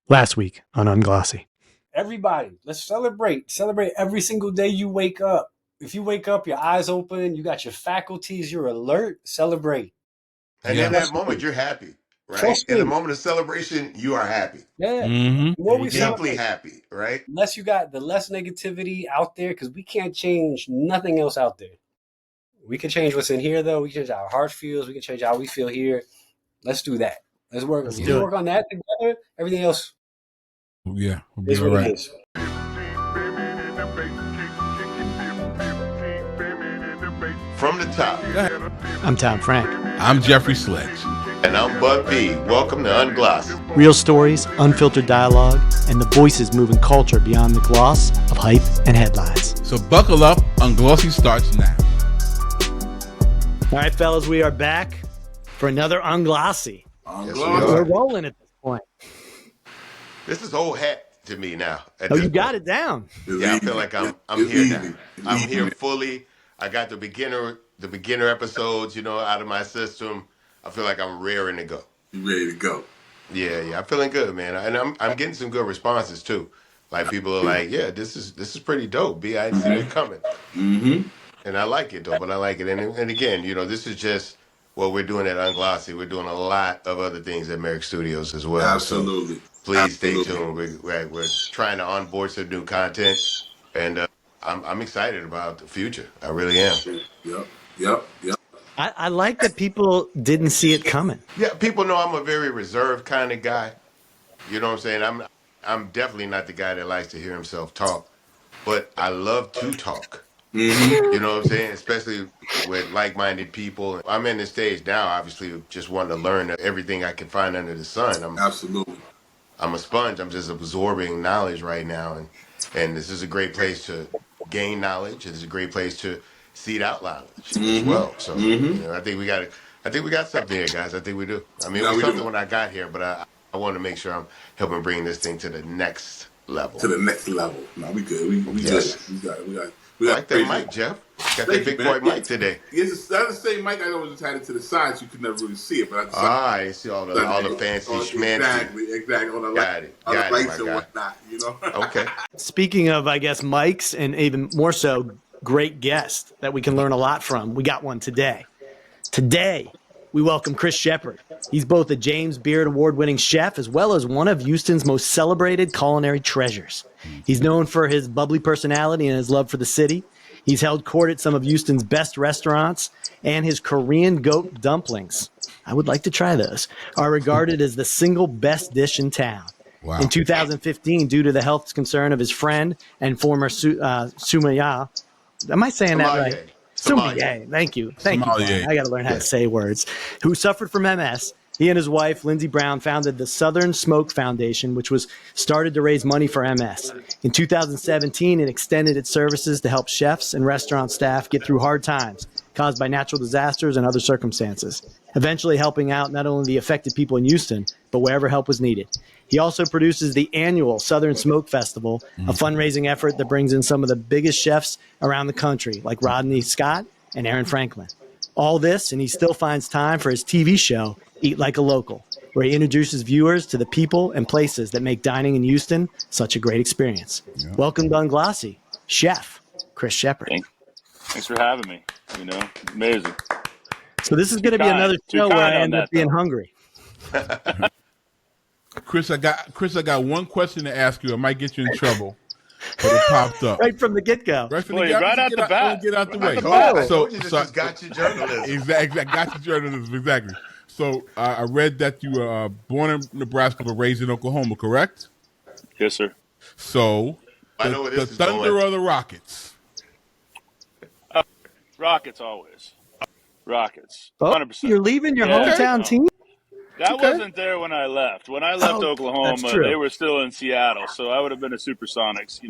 Last week on Unglossy. Everybody, let's celebrate. Celebrate every single day you wake up. If you wake up, your eyes open, you got your faculties, you're alert, celebrate. And in that moment, you're happy, right? Trust In the me. moment of celebration, you are happy. Yeah. Mm-hmm. The more we Deeply celebrate, happy, right? the less negativity out there, because we can't change nothing else out there. We can change what's in here, though. We can change how our heart feels. We can change how we feel here. Let's do that. Let's work. If we work on that together, everything else. Yeah, we'll be is all what right. it is. From the top. I'm Tom Frank. I'm Jeffrey Sledge. And I'm Bun B. Welcome to Unglossy. Real stories, unfiltered dialogue, and the voices moving culture beyond the gloss of hype and headlines. So buckle up, Unglossy starts now. All right, fellas, we are back for another Unglossy. Yes, We're rolling at this point. This is old hat to me now. Oh, you got it down. Yeah, I feel like I'm here now. I'm here fully. I got the beginner episodes, out of my system. I feel like I'm raring to go. You ready to go? Yeah, I'm feeling good, man. And I'm getting some good responses too. Like people are like, "Yeah, this is pretty dope. B, I didn't see it coming." Mm-hmm. And I like it though, but I like it. And again, this is just what we're doing at Unglossy. We're doing a lot of other things at Merrick Studios as well. Absolutely. So please stay tuned. We're trying to onboard some new content, and I'm excited about the future. I really am. Yep. I like that people didn't see it coming. Yeah, people know I'm a very reserved kind of guy. You know what I'm saying? I'm definitely not the guy that likes to hear himself talk, but I love to talk. Mm-hmm. You know what I'm saying? Especially with like-minded people. I'm in this stage now, obviously, just wanting to learn everything I can find under the sun. Absolutely. I'm a sponge. I'm just absorbing knowledge right now, and this is a great place to gain knowledge. This is a great place to seed out knowledge as well. So I think we got something here, guys. I think we do. I mean, it was something when I got here, but I want to make sure I'm helping bring this thing to the next level. To the next level. No, we good. We Yes. good. We got. I like that mic, Jeff. Got that big boy mic today. Yes, that's the same mic. I always had it to the side, so you could never really see it. But I see all the fancy schmancy. Exactly. All the Got it, lights and my guy. whatnot. Okay. Speaking of, I guess, mics and even more so, great guests that we can learn a lot from. We got one today. Today, we welcome Chris Shepard. He's both a James Beard Award-winning chef as well as one of Houston's most celebrated culinary treasures. He's known for his bubbly personality and his love for the city. He's held court at some of Houston's best restaurants, and his Korean goat dumplings, I would like to try those, are regarded as the single best dish in town. Wow. In 2015, due to the health concern of his friend and former Sumaya, am I saying that right? Sommelier. Thank you. I got to learn how to say words. Who suffered from MS. He and his wife, Lindsay Brown, founded the Southern Smoke Foundation, which was started to raise money for MS. In 2017, it extended its services to help chefs and restaurant staff get through hard times caused by natural disasters and other circumstances, eventually helping out not only the affected people in Houston, but wherever help was needed. He also produces the annual Southern Smoke Festival, a fundraising effort that brings in some of the biggest chefs around the country, like Rodney Scott and Aaron Franklin. All this, and he still finds time for his TV show, Eat Like a Local, where he introduces viewers to the people and places that make dining in Houston such a great experience. Yeah. Welcome to Unglossy, Chef Chris Shepard. Thanks for having me. Amazing. So this is going to be another show where I end up being hungry. Chris, I got one question to ask you. I might get you in trouble, but it popped up right from the get-go. Right out the bat. Get out the way. So got your journalism. Exactly. Got your journalism. Exactly. So I read that you were born in Nebraska but raised in Oklahoma, correct? Yes, sir. So I know where this is Thunder going. or the Rockets? Rockets always. Rockets. 100%. You're leaving your hometown team? That wasn't there when I left. When I left Oklahoma, they were still in Seattle, so I would have been a Supersonics.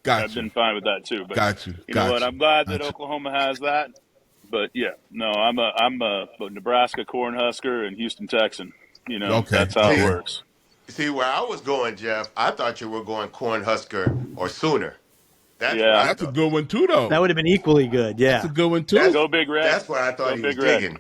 I've been fine with that too. But got you. You know what? I'm glad that Oklahoma has that. But yeah, no, I'm a Nebraska Cornhusker and Houston Texan. That's how it works. See where I was going, Jeff. I thought you were going Cornhusker or Sooner. That's a good one too, though. That would have been equally good. Yeah, that's a good one too. Go Big Red. That's what I thought he was digging.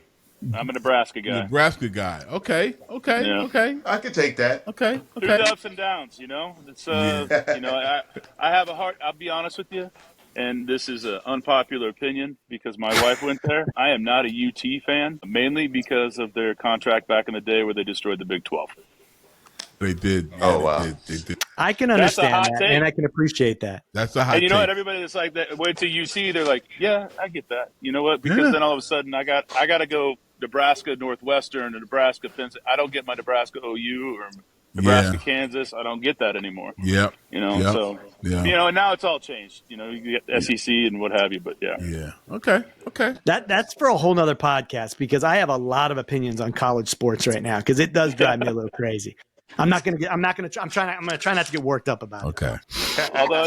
I'm a Nebraska guy. Nebraska guy. Okay. I could take that. Okay. Through the ups and downs, It's I have a heart. I'll be honest with you, and this is an unpopular opinion because my wife went there. I am not a UT fan, mainly because of their contract back in the day where they destroyed the Big 12. They did. Yeah, Oh, wow. They did. I can understand hot that, take. and I can appreciate that. That's a hot And you know take. what? Everybody that's like that went to UC. They're like, yeah, I get that. You know what? Because then all of a sudden, I got to go Nebraska Northwestern or Nebraska Penn. I don't get my Nebraska OU or Nebraska Kansas. I don't get that anymore. Yep. So and now it's all changed. You get SEC and what have you. But yeah. Okay. That's for a whole nother podcast because I have a lot of opinions on college sports right now because it does drive me a little crazy. I'm going to try not to get worked up about it. Okay. Although,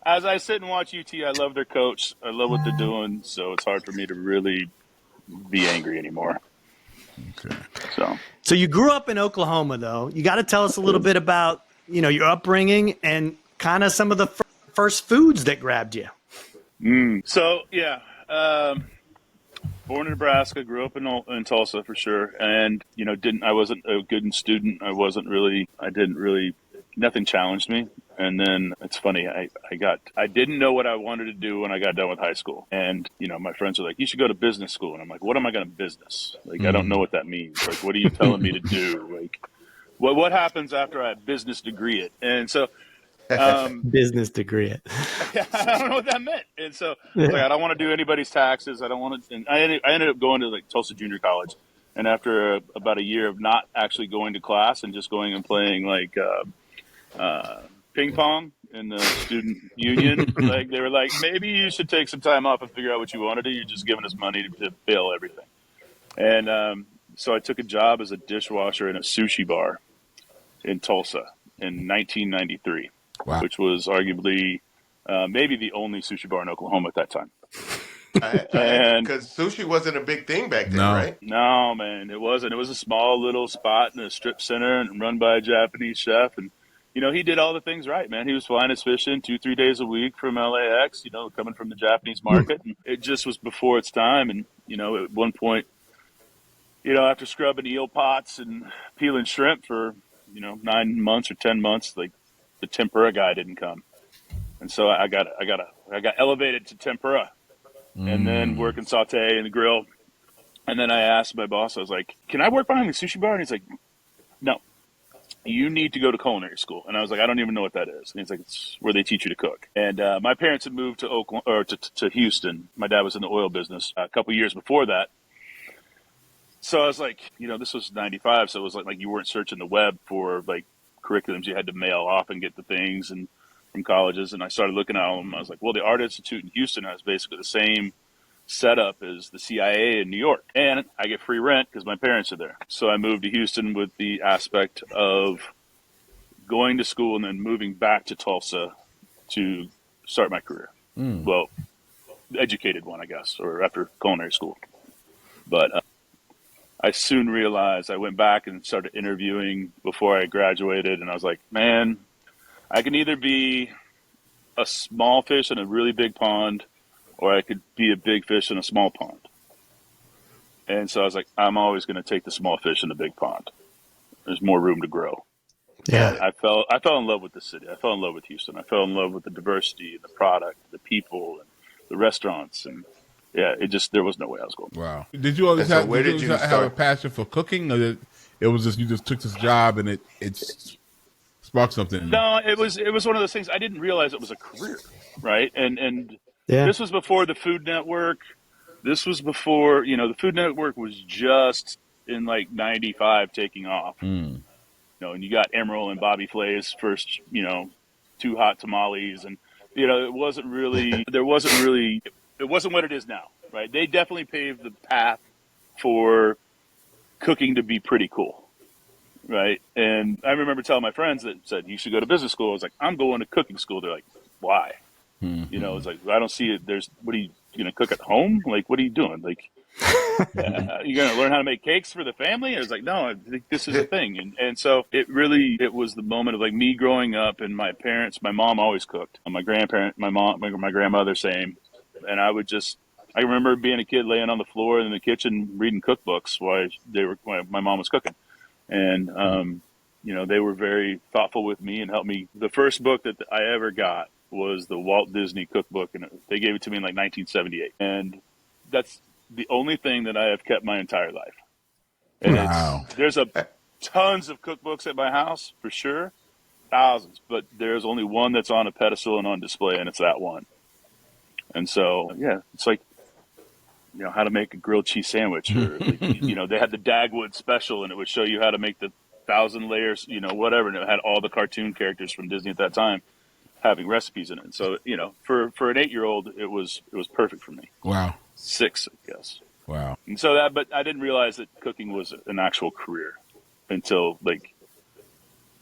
as I sit and watch UT, I love their coach. I love what they're doing. So it's hard for me to really be angry anymore. Okay. So you grew up in Oklahoma, though. You got to tell us a little bit about, your upbringing and kind of some of the first foods that grabbed you. Born in Nebraska, grew up in Tulsa for sure. And, I wasn't a good student. Nothing challenged me. And then it's funny, I didn't know what I wanted to do when I got done with high school. And, my friends were like, you should go to business school. And I'm like, what am I going to business? Like, I don't know what that means. Like, what are you telling me to do? Like, what happens after I business degree it? And so, business degree it. I don't know what that meant. And so I was like, I don't want to do anybody's taxes. I don't want to. And I ended up going to Tulsa Junior College. And after about a year of not actually going to class and just going and playing ping pong in the student union, they were like, maybe you should take some time off and figure out what you want to do. You're just giving us money to fail everything. And so I took a job as a dishwasher in a sushi bar in Tulsa in 1993. Wow. Which was arguably maybe the only sushi bar in Oklahoma at that time. Because sushi wasn't a big thing back then, right? No, man, it wasn't. It was a small little spot in a strip center and run by a Japanese chef. And, he did all the things right, man. He was flying his fish in 2-3 days a week from LAX, coming from the Japanese market. And it just was before its time. And, at one point, after scrubbing eel pots and peeling shrimp for, 9 months or 10 months, the tempura guy didn't come. And so I got elevated to tempura and then working saute in the grill. And then I asked my boss, I was like, can I work behind the sushi bar? And he's like, no, you need to go to culinary school. And I was like, I don't even know what that is. And he's like, it's where they teach you to cook. And my parents had moved to Oklahoma or to Houston. My dad was in the oil business a couple years before that. So I was like, this was 95. So it was like you weren't searching the web for curriculums. You had to mail off and get the things and from colleges. And I started looking at them. I was like, well, the Art Institute in Houston has basically the same setup as the CIA in New York. And I get free rent because my parents are there. So I moved to Houston with the aspect of going to school and then moving back to Tulsa to start my career. Well, educated one, I guess, or after culinary school. But I soon realized I went back and started interviewing before I graduated. And I was like, man, I can either be a small fish in a really big pond or I could be a big fish in a small pond. And so I was like, I'm always going to take the small fish in the big pond. There's more room to grow. Yeah. And I fell in love with the city. I fell in love with Houston. I fell in love with the diversity, the product, the people, and the restaurants. And yeah, there was no way I was going. Wow. Did you always have a passion for cooking, or it was just you just took this job and it sparked something? No, it was one of those things. I didn't realize it was a career, right? And this was before the Food Network. This was before the Food Network was just in 95 taking off. And you got Emerald and Bobby Flay's first 2 hot tamales, and it wasn't what it is now, right? They definitely paved the path for cooking to be pretty cool, right? And I remember telling my friends that said, you should go to business school. I was like, I'm going to cooking school. They're like, why? It's like, I don't see it. What are you going to cook at home? Like, what are you doing? Like, you're going to learn how to make cakes for the family? I was like, no, I think this is a thing. And so it was the moment of me growing up, and my parents, my mom always cooked. My grandmother, same. And I would just I remember being a kid laying on the floor in the kitchen reading cookbooks while my mom was cooking. And, they were very thoughtful with me and helped me. The first book that I ever got was the Walt Disney cookbook, and they gave it to me in like 1978. And that's the only thing that I have kept my entire life. And there's tons of cookbooks at my house, for sure, thousands, but there's only one that's on a pedestal and on display, and it's that one. And so, it's like, how to make a grilled cheese sandwich, or they had the Dagwood special, and it would show you how to make the 1,000 layers, whatever, and it had all the cartoon characters from Disney at that time having recipes in it. So, for an 8-year-old, it was perfect for me. Wow. 6, I guess. Wow. And so but I didn't realize that cooking was an actual career until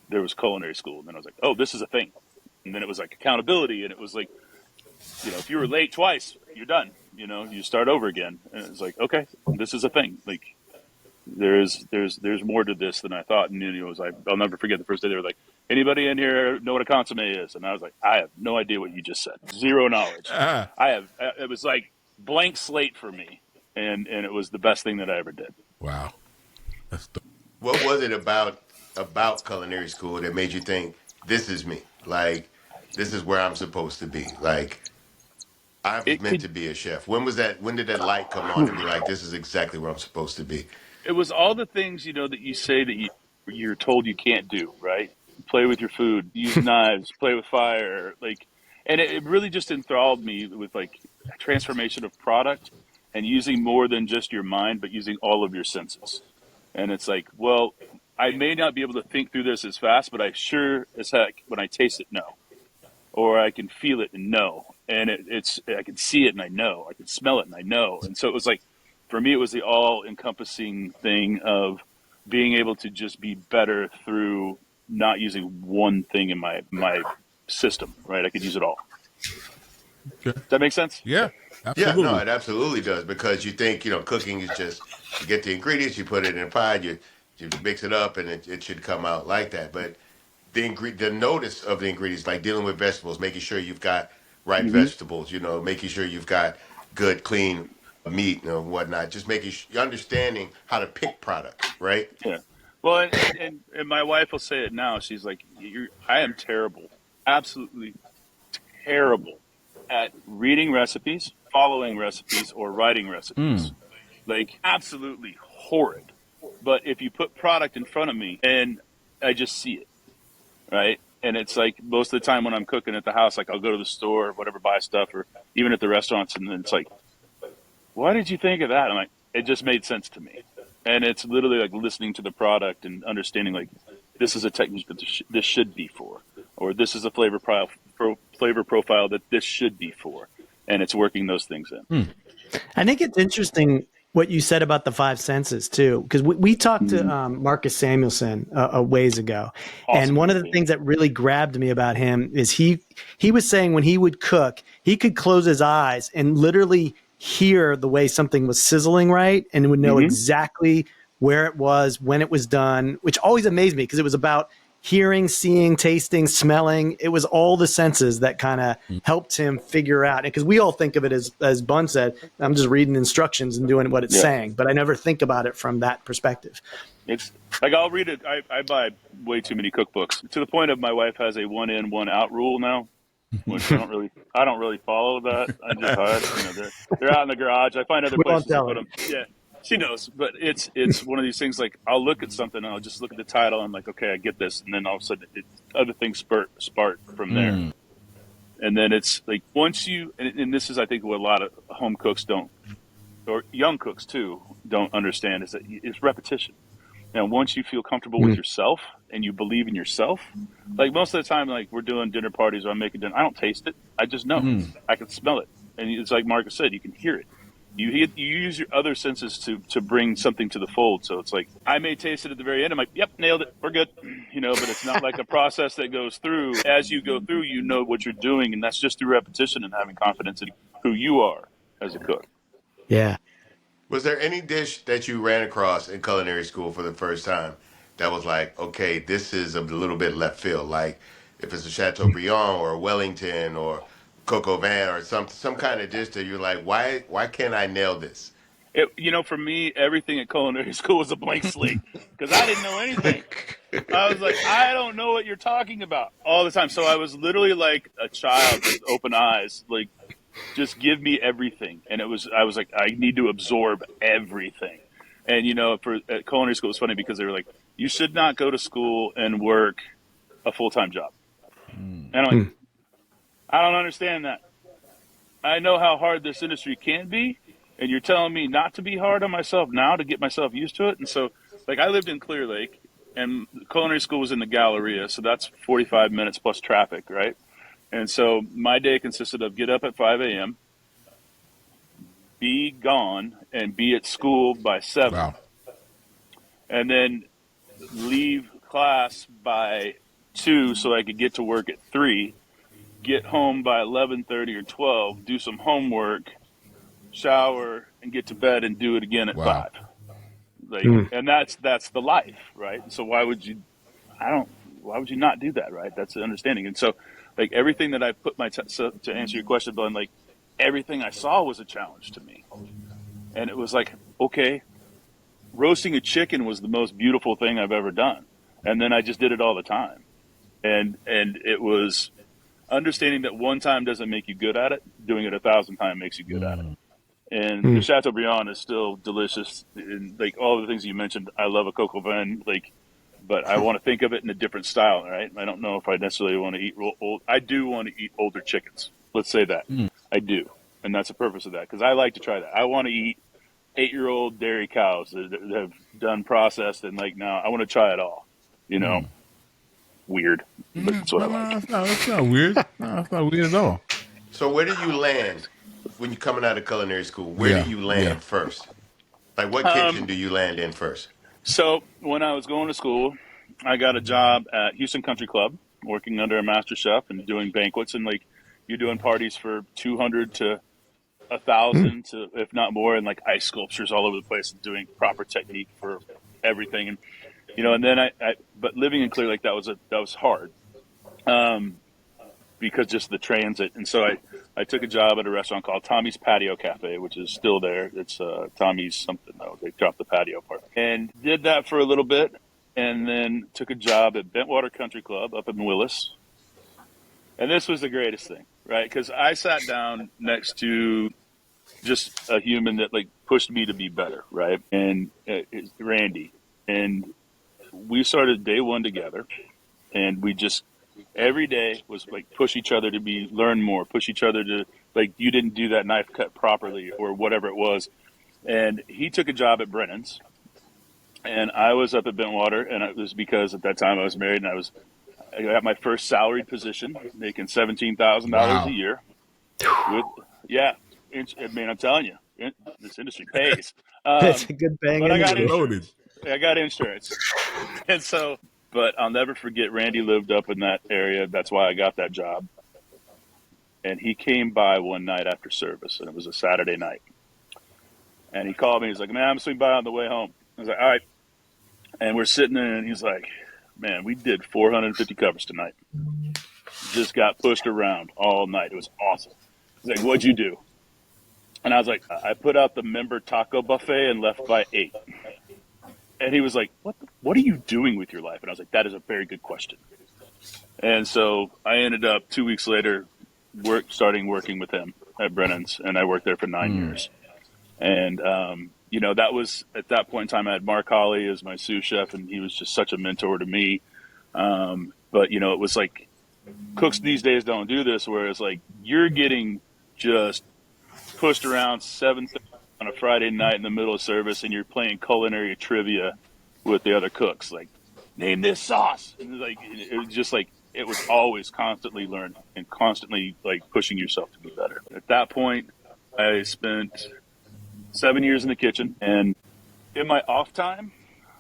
there was culinary school, and then I was like, oh, this is a thing. And then it was like accountability, and it was like, if you were late twice, you're done. You start over again. And it's like, okay, this is a thing. Like, there's more to this than I thought. And it was like, I'll never forget the first day they were like, anybody in here know what a consomme is? And I was like, I have no idea what you just said. Zero knowledge. It was like blank slate for me. And it was the best thing that I ever did. Wow. What was it about culinary school that made you think, this is me? Like, this is where I'm supposed to be? Like, I was meant to be a chef. When did that light come on and be like, this is exactly where I'm supposed to be? It was all the things, that you say that you're told you can't do, right? Play with your food, use knives, play with fire. And it really just enthralled me with transformation of product and using more than just your mind, but using all of your senses. And it's like, well, I may not be able to think through this as fast, but I sure as heck, when I taste it, know. Or I can feel it and know. And I can see it and I know. I can smell it and I know. And so it was like, for me, it was the all-encompassing thing of being able to just be better through not using one thing in my system, right? I could use it all. Okay. Does that make sense? Yeah, absolutely. Yeah, no, it absolutely does, because you think, cooking is just, you get the ingredients, you put it in a pot, you mix it up, and it should come out like that. But the notice of the ingredients, like dealing with vegetables, making sure you've got right vegetables, making sure you've got good, clean meat and whatnot, just you're understanding how to pick products, right? Yeah. Well, and my wife will say it now. She's like, I am terrible, absolutely terrible at reading recipes, following recipes, or writing recipes. Absolutely horrid. But if you put product in front of me and I just see it, right? And it's like most of the time when I'm cooking at the house, like I'll go to the store or whatever, buy stuff, or even at the restaurants, and then it's like, why did you think of that? I'm like, it just made sense to me. And it's literally like listening to the product and understanding, like, this is a technique that this should be for, or this is a flavor profile that this should be for, and it's working those things in. I think it's interesting what you said about the 5 senses too, because we talked to Marcus Samuelson a ways ago, and one of the things that really grabbed me about him is he was saying when he would cook, he could close his eyes and literally hear the way something was sizzling right, and would know exactly where it was, when it was done, which always amazed me because it was about hearing, seeing, tasting, smelling. It was all the senses that kind of helped him figure out. Because we all think of it as Bun said, I'm just reading instructions and doing what it's saying, but I never think about it from that perspective. It's like, I'll read it. I buy way too many cookbooks to the point of my wife has a 1 in, 1 out rule now. Which I don't really follow that. I just hide. They're out in the garage. I find other places to put them. Yeah, she knows. But it's one of these things. Like, I'll look at something and I'll just look at the title. And I'm like, okay, I get this. And then all of a sudden, other things spark from there. And then it's like once you and this is, I think, what a lot of home cooks don't, or young cooks too, don't understand is that it's repetition. And once you feel comfortable with yourself and you believe in yourself, like most of the time, like we're doing dinner parties or I'm making dinner, I don't taste it. I just know. I can smell it. And it's like Marcus said, you can hear it. You use your other senses to bring something to the fold. So it's like, I may taste it at the very end. I'm like, yep, nailed it. We're good. But it's not like a process that goes through. As you go through, you know what you're doing. And that's just through repetition and having confidence in who you are as a cook. Yeah. Was there any dish that you ran across in culinary school for the first time that was like, okay, this is a little bit left field? Like if it's a Chateaubriand or a Wellington or coq au vin or some kind of dish that you're like, why can't I nail this? For me, everything at culinary school was a blank slate because I didn't know anything. I was like, I don't know what you're talking about all the time. So I was literally like a child with open eyes, like, just give me everything. And I was like, I need to absorb everything. And, at culinary school, it was funny because they were like, you should not go to school and work a full-time job. And I'm like, I don't understand that. I know how hard this industry can be, and you're telling me not to be hard on myself now to get myself used to it. And so, like, I lived in Clear Lake, and culinary school was in the Galleria, so that's 45 minutes plus traffic, right? And so my day consisted of get up at 5 a.m., be gone, and be at school by 7. Wow. And then leave class by 2 so I could get to work at 3, get home by 11:30 or 12, do some homework, shower, and get to bed and do it again at 5. Like, and that's the life, right? So why would you not do that, right? That's the understanding. And so, like, everything that I put so to answer your question, Bun, like, everything I saw was a challenge to me. And it was like, okay, roasting a chicken was the most beautiful thing I've ever done. And then I just did it all the time. And it was understanding that one time doesn't make you good at it. Doing it 1,000 times makes you good at it. And the Chateaubriand is still delicious. And, like, all the things you mentioned, I love a coq au vin, like, but I want to think of it in a different style, right? I don't know if I necessarily want to eat I do want to eat older chickens. Let's say that. I do. And that's the purpose of that, because I like to try that. I want to eat 8-year-old dairy cows that have done processed, and, like, now I want to try it all, Weird. But that's what I like. It's not weird. No, it's not weird at all. So where do you land when you're coming out of culinary school? Where do you land first? Like, what kitchen do you land in first? So when I was going to school, I got a job at Houston Country Club, working under a master chef and doing banquets, and, like, you're doing parties for 200 to 1,000 to, if not more, and, like, ice sculptures all over the place, and doing proper technique for everything. And and then but living in Clear Lake, that was hard, because just the transit. And so I took a job at a restaurant called Tommy's Patio Cafe, which is still there. It's Tommy's something though. They dropped the patio part, and did that for a little bit, and then took a job at Bentwater Country Club up in Willis. And this was the greatest thing, right? Because I sat down next to just a human that, like, pushed me to be better, right? And it's Randy. And we started day one together, and we just every day was like push each other to learn more, push each other to, like, you didn't do that knife cut properly or whatever it was. And he took a job at Brennan's, and I was up at Bentwater, and it was because at that time I was married, and I got my first salaried position, making $17,000 a year. I mean, I'm telling you, this industry pays. It's a good bang. But I got insurance. I got insurance. And so, but I'll never forget, Randy lived up in that area. That's why I got that job. And he came by one night after service, and it was a Saturday night. And he called me. He's like, man, I'm swinging by on the way home. I was like, all right. And we're sitting there, and he's like, man, we did 450 covers tonight. Just got pushed around all night. It was awesome. He's like, what'd you do? And I was like, I put out the member taco buffet and left by 8. And he was like, what are you doing with your life? And I was like, that is a very good question. And so I ended up 2 weeks later starting working with him at Brennan's, and I worked there for 9 years. And, that was, at that point in time, I had Mark Hawley as my sous chef, and he was just such a mentor to me. But, it was like, cooks these days don't do this, where it's like, you're getting just pushed around 7:30 on a Friday night in the middle of service, and you're playing culinary trivia with the other cooks, like, name this sauce. And it was just like, it was always constantly learning and constantly, like, pushing yourself to be better. At that point, I spent 7 years in the kitchen, and in my off time,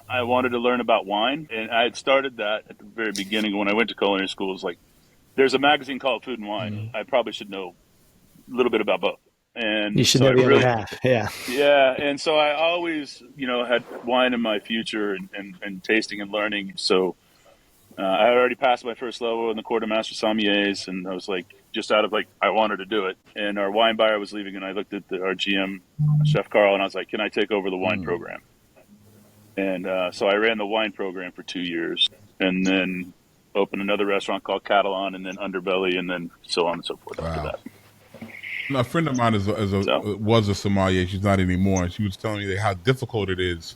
I wanted to learn about wine, and I had started that at the very beginning when I went to culinary school. It was like, there's a magazine called Food and Wine. I probably should know a little bit about both. And you should know the other half. Yeah. And so I always, had wine in my future and tasting and learning. So I had already passed my first level in the quartermaster sommeliers, and I was like, just out of like, I wanted to do it. And our wine buyer was leaving, and I looked at our GM, Chef Carl, and I was like, can I take over the wine program? And so I ran the wine program for 2 years, and then opened another restaurant called Catalan, and then Underbelly, and then so on and so forth after that. A friend of mine was a sommelier. She's not anymore. And she was telling me how difficult it is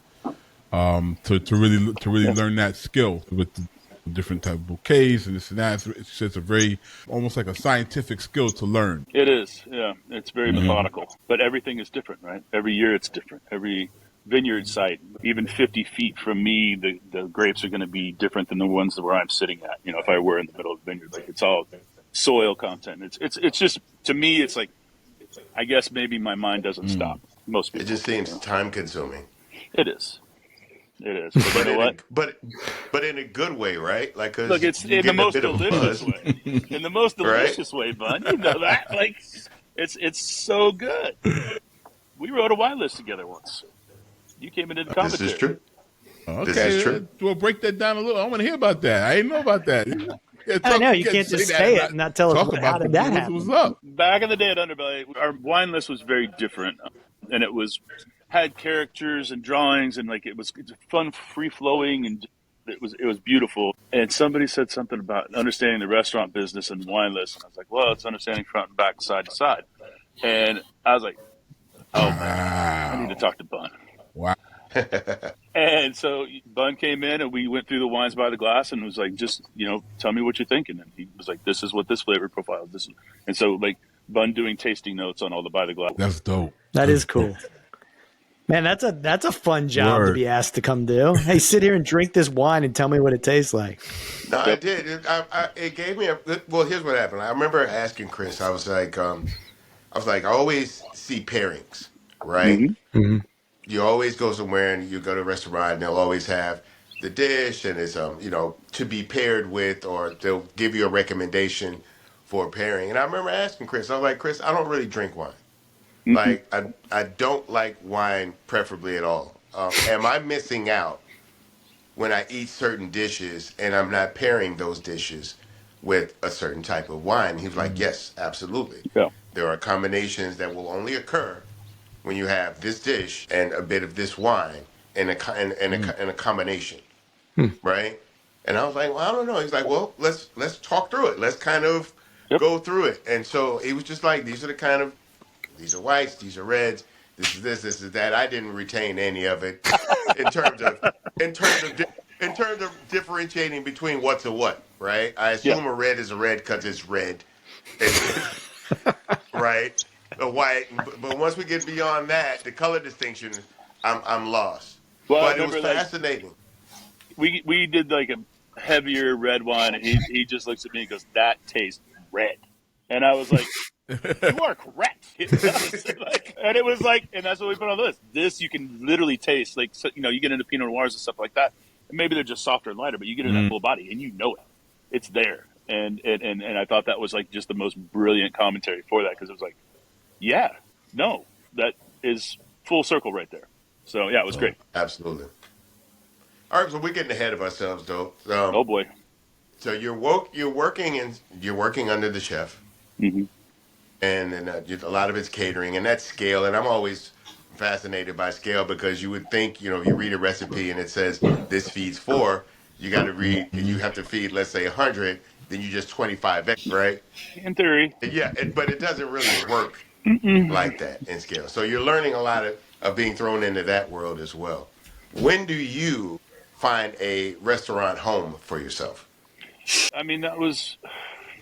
to really learn that skill with the different type of bouquets and this and that. It's just a very, almost like a scientific skill to learn. It is, yeah. It's very methodical, but everything is different, right? Every year it's different. Every vineyard site, even 50 feet from me, the grapes are going to be different than the ones where I'm sitting at. If I were in the middle of the vineyard, like it's all soil content. It's just, to me, it's like, I guess maybe my mind doesn't stop. Most people. It just seems time consuming. It is. But you know what? But in a good way, right? Like, look, it's in the most delicious way. In the most delicious way, Bun. You know that? Like, it's so good. We wrote a wine list together once. You came into the commentary. This is true. Okay, this is true. We'll break that down a little. I want to hear about that. I didn't know about that. I know you can't just say it and not tell us how did that happen. What's up? Back in the day at Underbelly, our wine list was very different, and it had characters and drawings, and like it's fun, free flowing, and it was beautiful. And somebody said something about understanding the restaurant business and wine list, and I was like, well, it's understanding front and back, side to side. And I was like, oh man, I need to talk to Bun. Wow. And so Bun came in, and we went through the wines by the glass, and was like, just, tell me what you're thinking. And he was like, this is what this flavor profile is. And so like Bun doing tasting notes on all the by the glass. That's dope. That is cool. Man, that's a fun job to be asked to come do. Hey, sit here and drink this wine and tell me what it tastes like. No, I did. It gave me well, here's what happened. I remember asking Chris, I was like, I always see pairings, right? Mm-hmm. Mm-hmm. You always go somewhere and you go to a restaurant and they'll always have the dish and it's to be paired with, or they'll give you a recommendation for a pairing. And I remember asking Chris, I was like, Chris, I don't really drink wine. Mm-hmm. Like I don't like wine preferably at all. Am I missing out when I eat certain dishes and I'm not pairing those dishes with a certain type of wine? He was like, yes, absolutely. Yeah. There are combinations that will only occur when you have this dish and a bit of this wine in a combination, right? And I was like, well, I don't know. He's like, well, let's talk through it. Let's kind of go through it. And so it was just like, these are whites, these are reds, this is this is that. I didn't retain any of it in terms of differentiating between what's a what, right? I assume a red is a red because it's red, right? A white, but once we get beyond that, the color distinction, I'm lost. Well, but it was fascinating. We did like a heavier red wine, and he just looks at me and goes, "That tastes red," and I was like, "You are correct." It does. And it was like, and that's what we put on the list. This you can literally taste, like, so, you get into Pinot Noirs and stuff like that, and maybe they're just softer and lighter, but you get in that full body, and you know it, it's there. And I thought that was like just the most brilliant commentary for that, because it was like, yeah, no, that is full circle right there. So yeah, it was great. Absolutely. All right, so we're getting ahead of ourselves, though. Oh boy. So you're working under the chef, and then a lot of it's catering, and that's scale. And I'm always fascinated by scale, because you would think, you read a recipe and it says this feeds 4, you got to read, you have to feed, let's say 100, then you just 25x, right? In theory. Yeah, but it doesn't really work like that in scale. So you're learning a lot of being thrown into that world as well. When do you find a restaurant home for yourself? I mean, that was,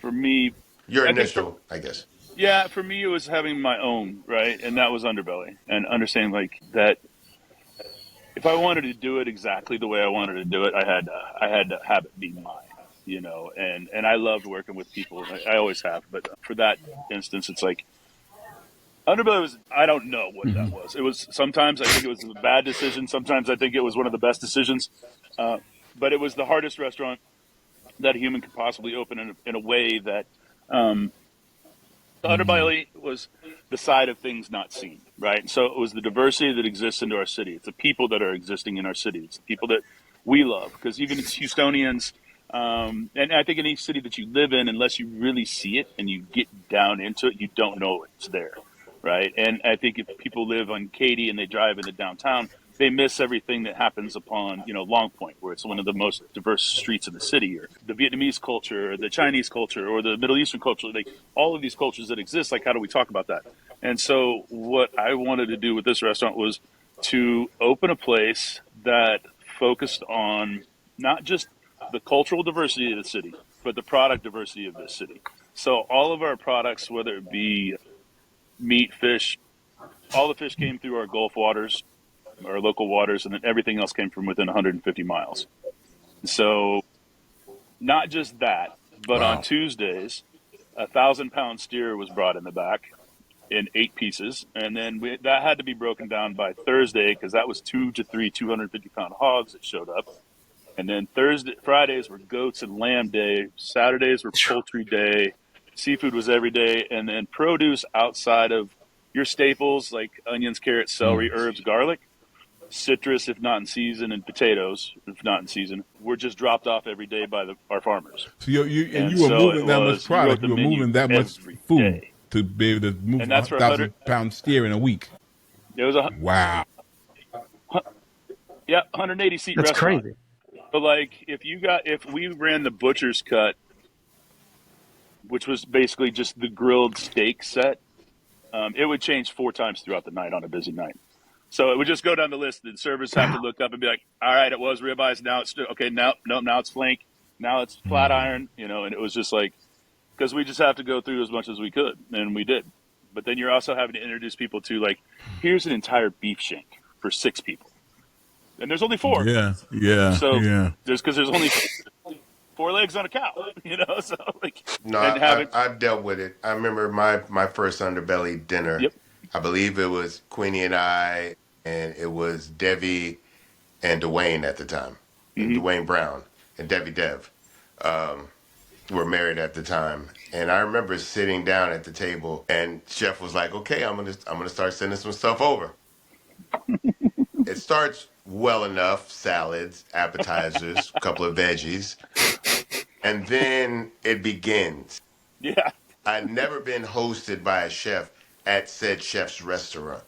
for me... Your initial, I guess. Yeah, for me, it was having my own, right? And that was Underbelly. And understanding, like, that if I wanted to do it exactly the way I wanted to do it, I had to have it be mine, And I loved working with people. I always have. But for that instance, it's like, Underbelly was, I don't know what that was. It was, sometimes I think it was a bad decision. Sometimes I think it was one of the best decisions. But it was the hardest restaurant that a human could possibly open in a way that Underbelly was the side of things not seen, right? So it was the diversity that exists into our city. It's the people that are existing in our city. It's the people that we love. Because even as Houstonians, And I think in each city that you live in, unless you really see it and you get down into it, you don't know it's there, right? And I think if people live on Katy and they drive into downtown, they miss everything that happens upon, Long Point, where it's one of the most diverse streets in the city, or the Vietnamese culture, or the Chinese culture, or the Middle Eastern culture, like all of these cultures that exist. Like, how do we talk about that? And so what I wanted to do with this restaurant was to open a place that focused on not just the cultural diversity of the city, but the product diversity of this city. So all of our products, whether it be meat, fish, all the fish came through our Gulf waters, our local waters, and then everything else came from within 150 miles. So not just that, but on Tuesdays, 1,000-pound steer was brought in the back in 8 pieces. And then that had to be broken down by Thursday, because that was 2 to 3 250-pound hogs that showed up. And then Fridays were goats and lamb day. Saturdays were poultry day. Seafood was every day. And then produce outside of your staples like onions, carrots, celery, herbs, garlic, citrus if not in season, and potatoes if not in season, were just dropped off every day by our farmers. So you were moving that much product. You were moving that much food to be able to move 1,000-pound steer in a week. It was wow. 180 seat That's restaurant. Crazy. But like if we ran the butcher's cut, which was basically just the grilled steak set, it would change 4 times throughout the night on a busy night. So it would just go down the list. The servers have to look up and be like, all right, it was ribeyes. Now it's okay. Now it's flank. Now it's flat iron, and it was just like, because we just have to go through as much as we could, and we did. But then you're also having to introduce people to, like, here's an entire beef shank for 6 people. And there's only 4. Yeah. So there's only 4 legs on a cow, So like, no, I've dealt with it. I remember my first Underbelly dinner. Yep. I believe it was Queenie and I, and it was Debbie and Dwayne at the time, Dwayne Brown and Debbie Dev were married at the time. And I remember sitting down at the table, and Chef was like, "Okay, I'm gonna start sending some stuff over." It starts well enough, salads, appetizers, a couple of veggies, and then it begins. Yeah. I'd never been hosted by a chef at said chef's restaurant.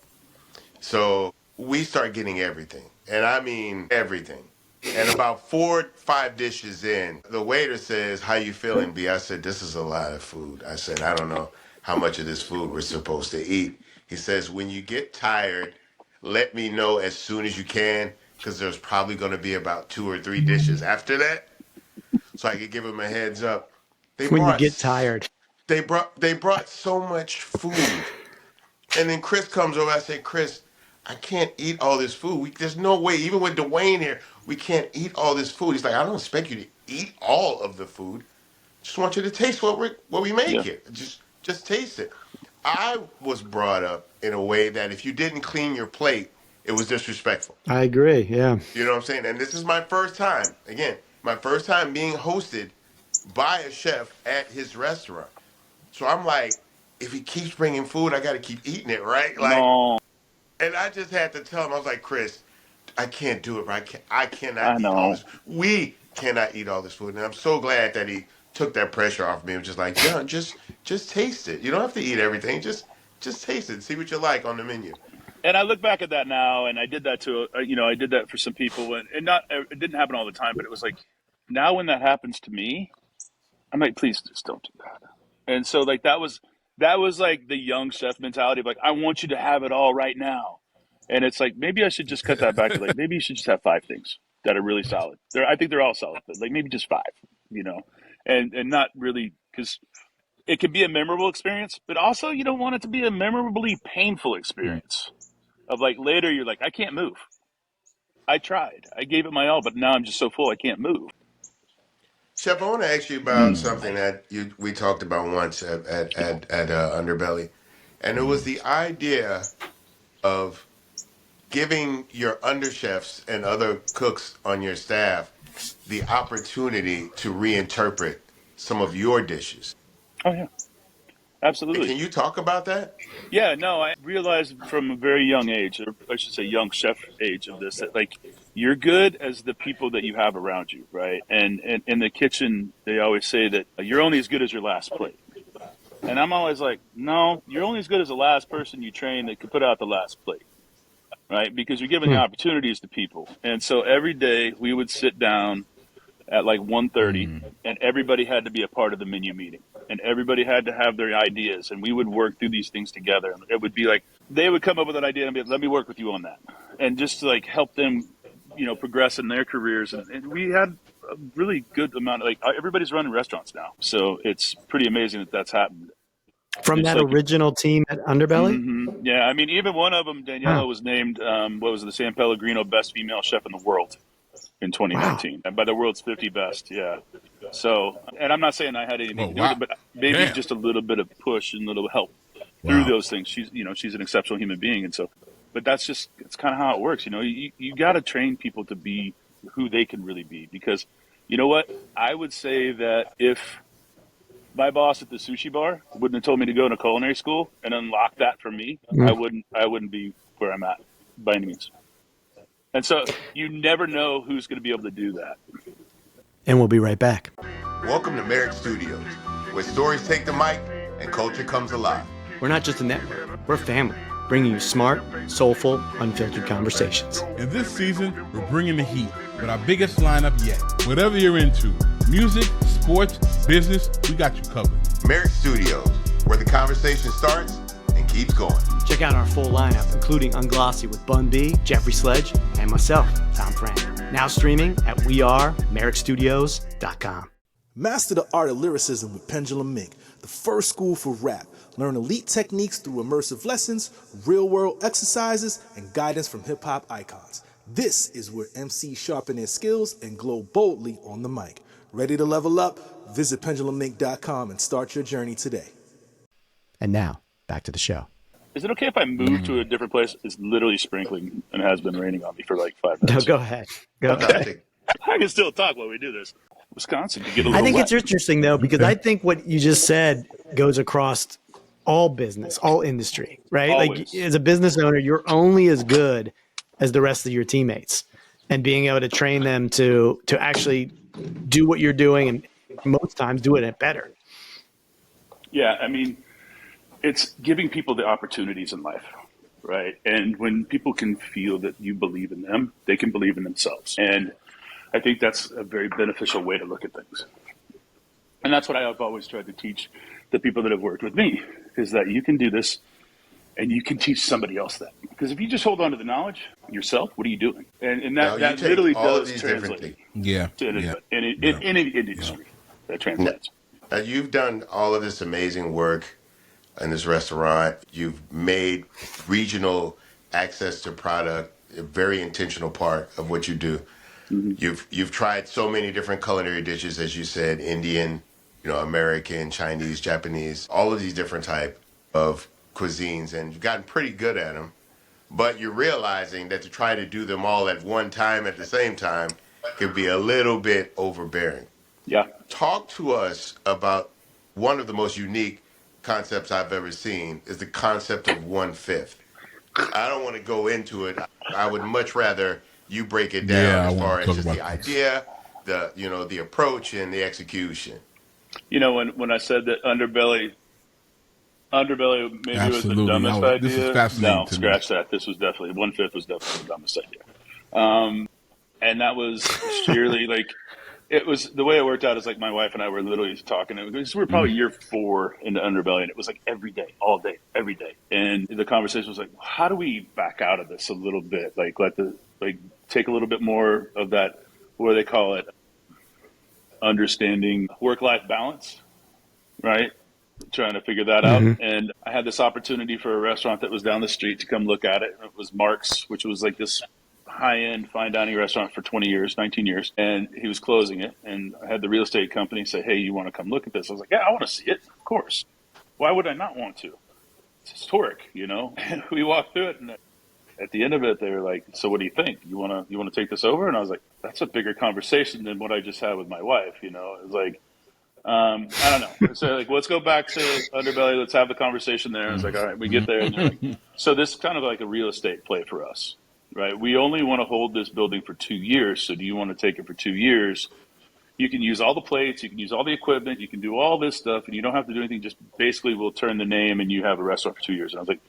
So we start getting everything, and I mean everything. And about 4, 5 dishes in, the waiter says, "How you feeling, B?" I said, "This is a lot of food." I said, "I don't know how much of this food we're supposed to eat." He says, "When you get tired, let me know as soon as you can, because there's probably going to be about 2 or 3 dishes after that, so I could give him a heads up." When you get tired. They brought so much food. And then Chris comes over. I say, "Chris, I can't eat all this food. There's no way, even with Dwayne here, we can't eat all this food." He's like, "I don't expect you to eat all of the food. Just want you to taste what we make here. Just taste it." I was brought up in a way that if you didn't clean your plate, it was disrespectful. I agree, yeah. You know what I'm saying? And this is my first time, being hosted by a chef at his restaurant. So I'm like, if he keeps bringing food, I got to keep eating it, right? Like, No. And I just had to tell him, I was like, "Chris, I can't do it, right? I cannot eat all this. We cannot eat all this food." And I'm so glad that he took that pressure off me. It was just like, "John, just taste it. You don't have to eat everything. Just taste it. See what you like on the menu." And I look back at that now, and I did that I did that for some people, and it didn't happen all the time, but it was like, now when that happens to me, I'm like, please just don't do that. And so like that was like the young chef mentality of like, I want you to have it all right now. And it's like, maybe I should just cut that back to like, maybe you should just have 5 things that are really solid. I think they're all solid, but like maybe just 5, and not really, because it can be a memorable experience, but also you don't want it to be a memorably painful experience of like later you're like, I can't move. I tried. I gave it my all, but now I'm just so full I can't move. Chef, I want to ask you about something that we talked about once at Underbelly, and it was the idea of giving your underchefs and other cooks on your staff the opportunity to reinterpret some of your dishes. Oh yeah, absolutely. Can you talk about that? Yeah, no, I realized from a very young age, or I should say young chef age of this, that like you're good as the people that you have around you, right? And in the kitchen, they always say that you're only as good as your last plate. And I'm always like, no, you're only as good as the last person you train that could put out the last plate, right? Because you're giving the opportunities to people. And so every day we would sit down at like 1:30, and everybody had to be a part of the menu meeting. And everybody had to have their ideas, and we would work through these things together. And it would be like, they would come up with an idea and be like, let me work with you on that. And just to like help them, progress in their careers. And we had a really good amount of, like, everybody's running restaurants now. So it's pretty amazing that that's happened. From It's that like, original team at Underbelly? Yeah, I mean, even one of them, Daniela, was named, the San Pellegrino Best Female Chef in the World in 2019. And by the world's 50 best, yeah. So, and I'm not saying I had anything to do with it, but maybe just a little bit of push and a little help through those things. She's an exceptional human being. And so, but it's kind of how it works. You got to train people to be who they can really be, because you know what? I would say that if my boss at the sushi bar wouldn't have told me to go to culinary school and unlock that for me, I wouldn't be where I'm at by any means. And so you never know who's going to be able to do that. And we'll be right back. Welcome to Merrick Studios, where stories take the mic and culture comes alive. We're not just a network, we're a family, bringing you smart, soulful, unfiltered conversations. And this season, we're bringing the heat with our biggest lineup yet. Whatever you're into, music, sports, business, we got you covered. Merrick Studios, where the conversation starts and keeps going. Check out our full lineup, including Unglossy with Bun B, Jeffrey Sledge, and myself, Tom Frank. Now streaming at wearemerrickstudios.com. Master the art of lyricism with Pendulum Mink, the first school for rap. Learn elite techniques through immersive lessons, real-world exercises, and guidance from hip-hop icons. This is where MCs sharpen their skills and glow boldly on the mic. Ready to level up? Visit pendulummink.com and start your journey today. And now, back to the show. Is it okay if I move to a different place? It's literally sprinkling and has been raining on me for like 5 minutes. No, go ahead. Go ahead. I can still talk while we do this. Wisconsin can get a little I think wet. it's interesting, though, because I think what you just said goes across all business, all industry, right? Always. Like, as a business owner, you're only as good as the rest of your teammates, and being able to train them to actually do what you're doing, and most times do it better. Yeah, I mean, it's giving people the opportunities in life, right? And when people can feel that you believe in them, they can believe in themselves. And I think that's a very beneficial way to look at things. And that's what I've always tried to teach the people that have worked with me, is that you can do this and you can teach somebody else that. Because if you just hold on to the knowledge yourself, what are you doing? And that literally does translate. Yeah. In any industry, that translates. Now, you've done all of this amazing work in this restaurant. You've made regional access to product a very intentional part of what you do. Mm-hmm. You've tried so many different culinary dishes, as you said, Indian, American, Chinese, Japanese, all of these different type of cuisines, and you've gotten pretty good at them. But you're realizing that to try to do them all at one time at the same time could be a little bit overbearing. Yeah. Talk to us about one of the most unique concepts I've ever seen is the concept of 1/5. I don't want to go into it. I would much rather you break it down as far as just the idea, the approach and the execution. When I said that Underbelly maybe Absolutely. was the dumbest idea. This is fascinating. No, scratch that. This was definitely 1/5 was definitely the dumbest idea. And that was sheerly like, it was the way it worked out is like my wife and I were literally talking. We were probably year 4 into Underbelly, and it was like every day, all day, every day. And the conversation was like, how do we back out of this a little bit? Like take a little bit more of that, what do they call it? Understanding work-life balance, right? Trying to figure that out. And I had this opportunity for a restaurant that was down the street to come look at it. It was Mark's, which was like this high-end fine dining restaurant for 20 years, 19 years. And he was closing it. And I had the real estate company say, hey, you want to come look at this? I was like, yeah, I want to see it. Of course. Why would I not want to? It's historic, And we walked through it, and at the end of it, they were like, so what do you think? You want to take this over? And I was like, that's a bigger conversation than what I just had with my wife. It was like, I don't know. So like, let's go back to Underbelly. Let's have the conversation there. I was like, all right, we get there. And like, so this is kind of like a real estate play for us. right? We only want to hold this building for 2 years. So do you want to take it for 2 years? You can use all the plates, you can use all the equipment, you can do all this stuff, and you don't have to do anything. Just basically we'll turn the name and you have a restaurant for 2 years. And I was like,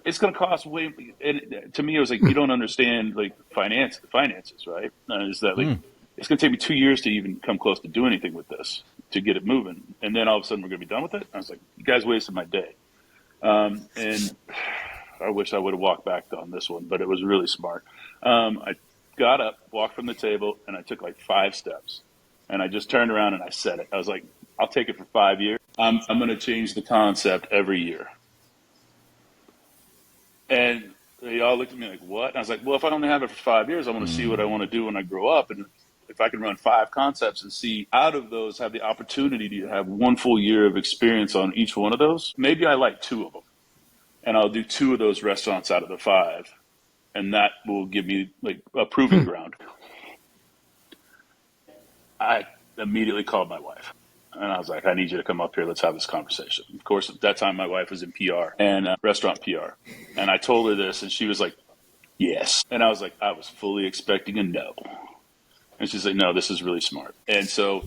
it's going to cost way. And to me, it was like, you don't understand like finances, right? Is that like, it's going to take me 2 years to even come close to do anything with this, to get it moving. And then all of a sudden we're going to be done with it. I was like, you guys wasted my day. And I wish I would have walked back on this one, but it was really smart. I got up, walked from the table, and I took like 5 steps. And I just turned around and I said it. I was like, I'll take it for 5 years. I'm going to change the concept every year. And they all looked at me like, what? And I was like, well, if I only have it for 5 years, I want to see what I want to do when I grow up. And if I can run 5 concepts and see out of those, have the opportunity to have 1 full year of experience on each one of those, maybe I like 2 of them. And I'll do 2 of those restaurants out of the 5. And that will give me like a proving ground. I immediately called my wife. And I was like, I need you to come up here. Let's have this conversation. Of course, at that time, my wife was in PR and restaurant PR. And I told her this, and she was like, yes. And I was like, I was fully expecting a no. And she's like, no, this is really smart. And so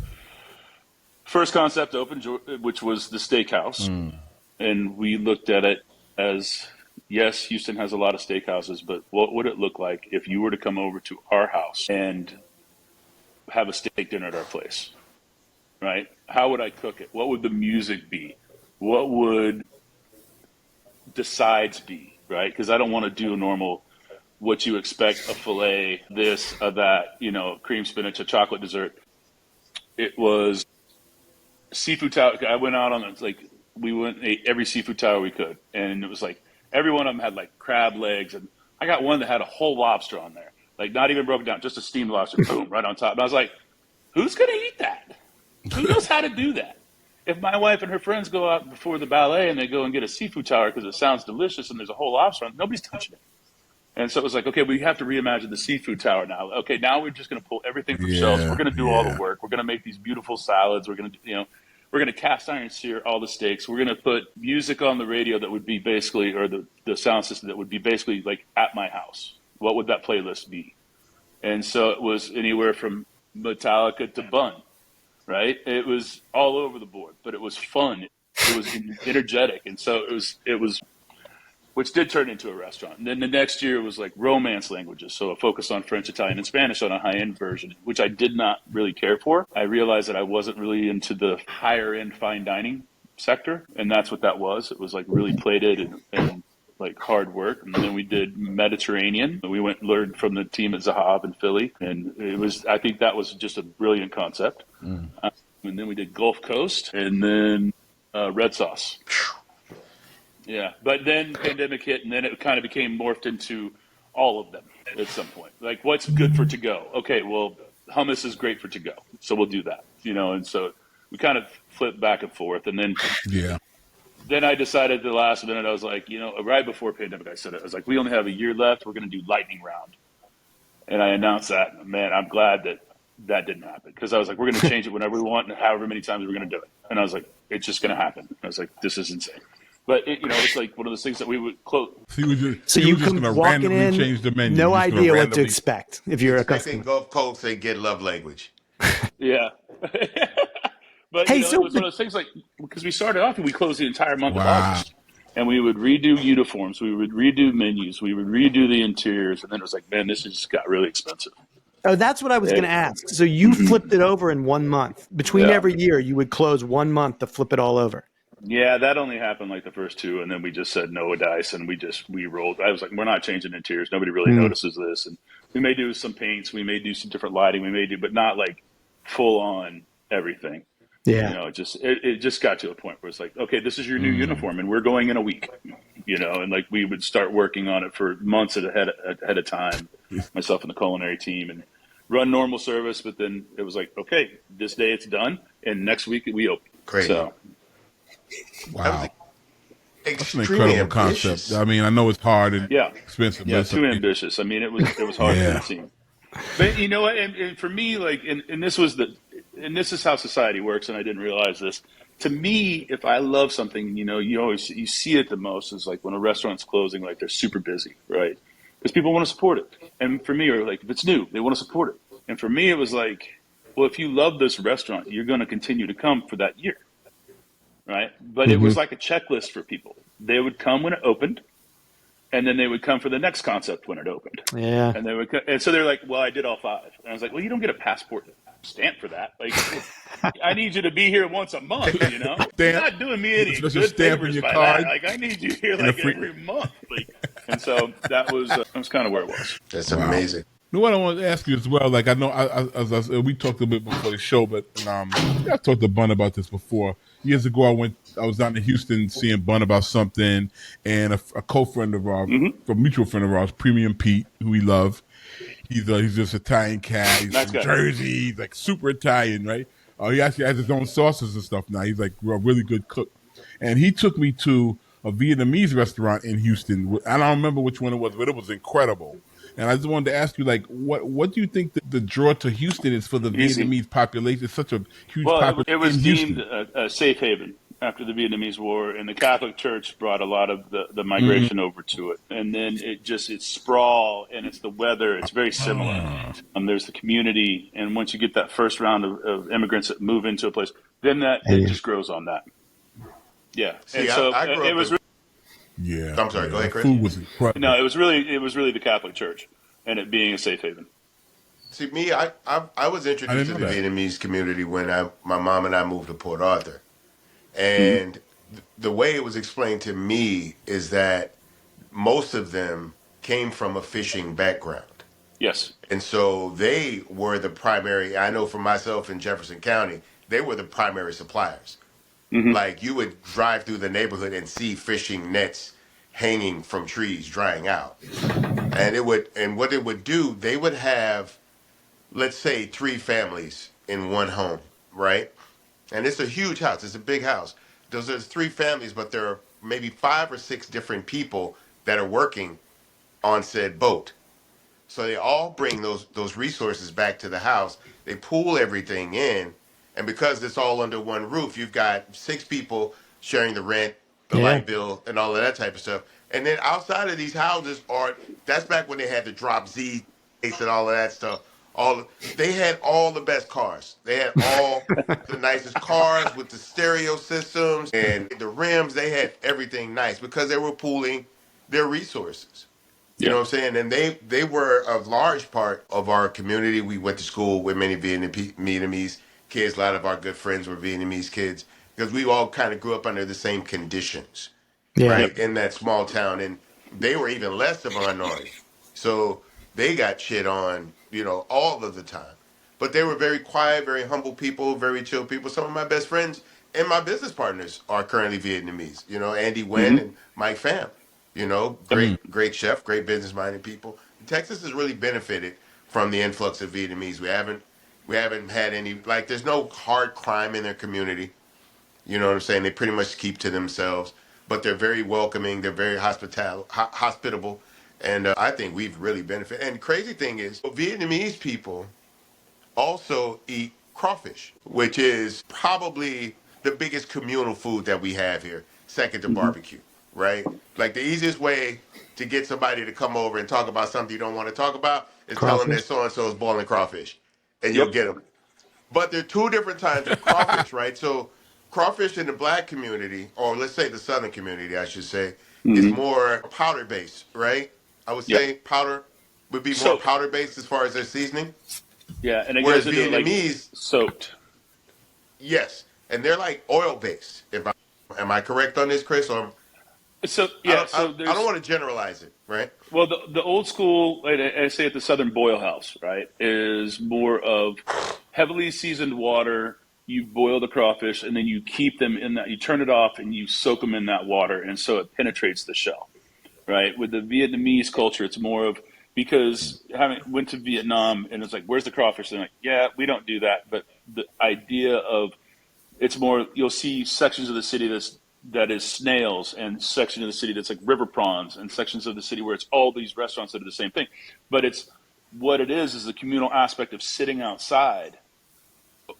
first concept opened, which was the steakhouse. And we looked at it as, yes, Houston has a lot of steakhouses, but what would it look like if you were to come over to our house and have a steak dinner at our place? Right? How would I cook it? What would the music be? What would the sides be? Right? Because I don't want to do a normal, what you expect, a filet, this, that, cream spinach, a chocolate dessert. It was seafood tower. I went out on it, like we went and ate every seafood tower we could, and it was like every one of them had like crab legs, and I got one that had a whole lobster on there, like not even broken down, just a steamed lobster, boom, right on top. And I was like, who's gonna eat that? Who knows how to do that? If my wife and her friends go out before the ballet and they go and get a seafood tower because it sounds delicious and there's a whole lobster on it, nobody's touching it. And so it was like, okay, we have to reimagine the seafood tower now. Okay, now we're just going to pull everything from shelves. We're going to do all the work. We're going to make these beautiful salads. We're going to, we're going to cast iron sear all the steaks. We're going to put music on the radio that would be basically, or the sound system that would be basically like at my house. What would that playlist be? And so it was anywhere from Metallica to Bun. Right? It was all over the board, but it was fun. It was energetic. And so it was, which did turn into a restaurant. And then the next year was like romance languages. So a focus on French, Italian, and Spanish on a high-end version, which I did not really care for. I realized that I wasn't really into the higher-end fine dining sector. And that's what that was. It was like really plated and like hard work. And then we did Mediterranean. We went and learned from the team at Zahab in Philly. And I think that was just a brilliant concept. And then we did Gulf Coast and then red sauce. Yeah. But then pandemic hit, and then it kind of became morphed into all of them at some point. Like, what's good for to go? Okay, well, hummus is great for to go. So we'll do that, and so we kind of flipped back and forth. And then, Then I decided at the last minute, I was like, right before pandemic, I said it. I was like, we only have a year left. We're going to do lightning round. And I announced that. Man, I'm glad that didn't happen, because I was like, we're going to change it whenever we want and however many times we're going to do it. And I was like, it's just going to happen. I was like, this is insane. But it's like one of those things that we would close. So you just going to randomly change the menu. No idea what to expect if you're a customer. Gulf Coast, they get love language. Yeah. But it was one of those things, like, because we started off and we closed the entire month of August, and we would redo uniforms, we would redo menus, we would redo the interiors, and then it was like, man, this just got really expensive. Oh, that's what I was going to ask. So you flipped it over in 1 month. Between every year, you would close 1 month to flip it all over. Yeah, that only happened like the first 2, and then we just said no dice, and we rolled. I was like, we're not changing interiors. Nobody really notices this, and we may do some paints, we may do some different lighting, but not like full on everything. Yeah, it just got to a point where it's like, okay, this is your new uniform, and we're going in a week. And like we would start working on it for months ahead of time, myself and the culinary team, and run normal service. But then it was like, okay, this day it's done, and next week we open. Crazy. So, wow, that's an incredible concept. I mean, I know it's hard and expensive. Yeah, too ambitious. I mean, it was hard to see. But you know what? And for me, like, and this is how society works, and I didn't realize this. To me, if I love something, you see it the most is like when a restaurant's closing, like they're super busy, right? because people want to support it. And for me, or like if it's new, they want to support it. And for me, it was like, well, if you love this restaurant, you're going to continue to come for that year, right? But it was like a checklist for people. They would come when it opened, and then they would come for the next concept when it opened. Yeah. And they would, and so they're like, well, I did all 5. And I was like, well, you don't get a passport stamp for that. Like, I need you to be here once a month, you know? You're not doing me any good favors by that. Like, I need you here like every month. Like, and so that was kind of where it was. That's amazing. You know what I want to ask you as well? Like I know, we talked a bit before the show, but I talked to Bun about this before. Years ago, I was down in Houston seeing Bun about something, and a co-friend of ours, a mutual friend of ours, Premium Pete, who we love. He's just Italian cat. He's from Jersey. He's like super Italian, right? He actually has his own sauces and stuff now. He's like a really good cook, and he took me to a Vietnamese restaurant in Houston. I don't remember which one it was, but it was incredible. And I just wanted to ask you, like, what do you think the draw to Houston is for the Vietnamese population? It's such a huge population. It was deemed a safe haven after the Vietnamese War, and the Catholic Church brought a lot of the migration over to it. And then it's sprawl, and it's the weather. It's very similar. There's the community, and once you get that first round of immigrants that move into a place, then it just grows on that. Yeah. See, and so I grew up it was. Yeah. I'm sorry. Go ahead, Chris. Food was incredible. No, it was really the Catholic Church, and it being a safe haven. See, me, I was introduced to the Vietnamese community when my mom and I moved to Port Arthur. And the way it was explained to me is that most of them came from a fishing background. Yes. And so they were the primary, I know for myself in Jefferson County, they were the primary suppliers. Like you would drive through the neighborhood and see fishing nets hanging from trees drying out. And what it would do, they would have, let's say, 3 families in one home, right? And it's a huge house. It's a big house. There's 3 families, but there are maybe 5 or 6 different people that are working on said boat. So they all bring those resources back to the house. They pool everything in. And because it's all under one roof, you've got 6 people sharing the rent, the light bill, and all of that type of stuff. And then outside of these houses that's back when they had the drop Z and all of that stuff. They had all the best cars. They had all the nicest cars with the stereo systems and the rims. They had everything nice because they were pooling their resources. You know what I'm saying? And they were a large part of our community. We went to school with many Vietnamese kids. A lot of our good friends were Vietnamese kids because we all kind of grew up under the same conditions, right, in that small town. And they were even less of a minority. So they got shit on, all of the time. But they were very quiet, very humble people, very chill people. Some of my best friends and my business partners are currently Vietnamese. Andy Nguyen and Mike Pham. Great chef, great business-minded people. Texas has really benefited from the influx of Vietnamese. We haven't had any, there's no hard crime in their community. You know what I'm saying? They pretty much keep to themselves, but they're very welcoming. They're very hospitable. And I think we've really benefited. And the crazy thing is, Vietnamese people also eat crawfish, which is probably the biggest communal food that we have here, second to barbecue, right? Like the easiest way to get somebody to come over and talk about something you don't want to talk about is tell them that so-and-so is boiling crawfish, and you'll get them. But there are 2 different types of crawfish, right? So crawfish in the black community, or let's say the southern community, I should say, is more powder-based, right? I would say powder would be more powder-based as far as their seasoning. Yeah, and it whereas goes into Vietnamese soaked. Yes, and they're like oil-based. Am I correct on this, Chris? Or I don't want to generalize it, right? Well, the old school, I say at the Southern Boil House, right, is more of heavily seasoned water. You boil the crawfish, and then you keep them in that. You turn it off, and you soak them in that water, and so it penetrates the shell, right? With the Vietnamese culture, it's more of, because having went to Vietnam, and it's like, where's the crawfish? And they're like, yeah, we don't do that. But the idea of, it's more, you'll see sections of the city that is snails, and section of the city that's like river prawns, and sections of the city where it's all these restaurants that are the same thing. But it's, what it is the communal aspect of sitting outside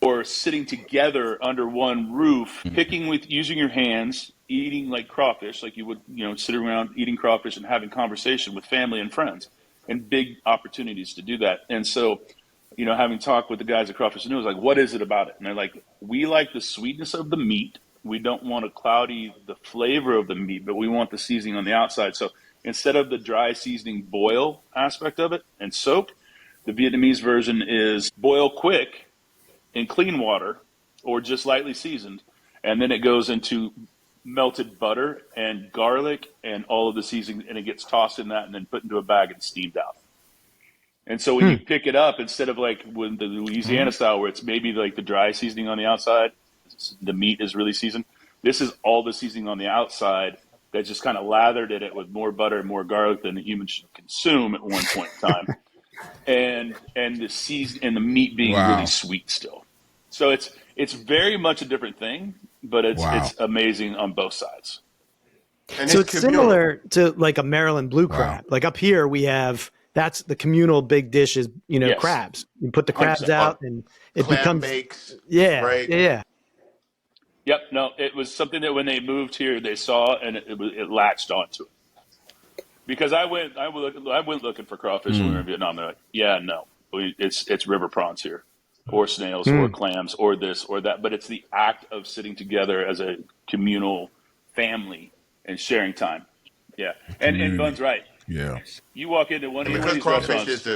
or sitting together under one roof, using your hands, eating like crawfish, like you would, sit around eating crawfish and having conversation with family and friends. and big opportunities to do that. And so, having talked with the guys at Crawfish News, like, what is it about it? And they're like, we like the sweetness of the meat. We don't want to cloudy the flavor of the meat, but we want the seasoning on the outside. So instead of the dry seasoning boil aspect of it and soak, the Vietnamese version is boil quick in clean water or just lightly seasoned. And then it goes into melted butter and garlic and all of the seasoning, and it gets tossed in that and then put into a bag and steamed out. And so when you pick it up, instead of like with the Louisiana style where it's maybe like the dry seasoning on the outside, the meat is really seasoned, this is all the seasoning on the outside that just kind of lathered in it with more butter and more garlic than the human should consume at one point in time. and the season and the meat being really sweet still. So it's very much a different thing, but it's amazing on both sides. And so it's similar to like a Maryland blue crab. Like up here we have, that's the communal big dish is, crabs. You put the crabs out and it becomes bakes. Right. Yeah. Yep. No, it was something that when they moved here, they saw and it latched onto it. Because I went looking for crawfish when we were in Vietnam. They're like, it's river prawns here, or snails, or clams, or this or that. But it's the act of sitting together as a communal family and sharing time. Yeah, and Bun's right. Yeah, you walk into one of these restaurants,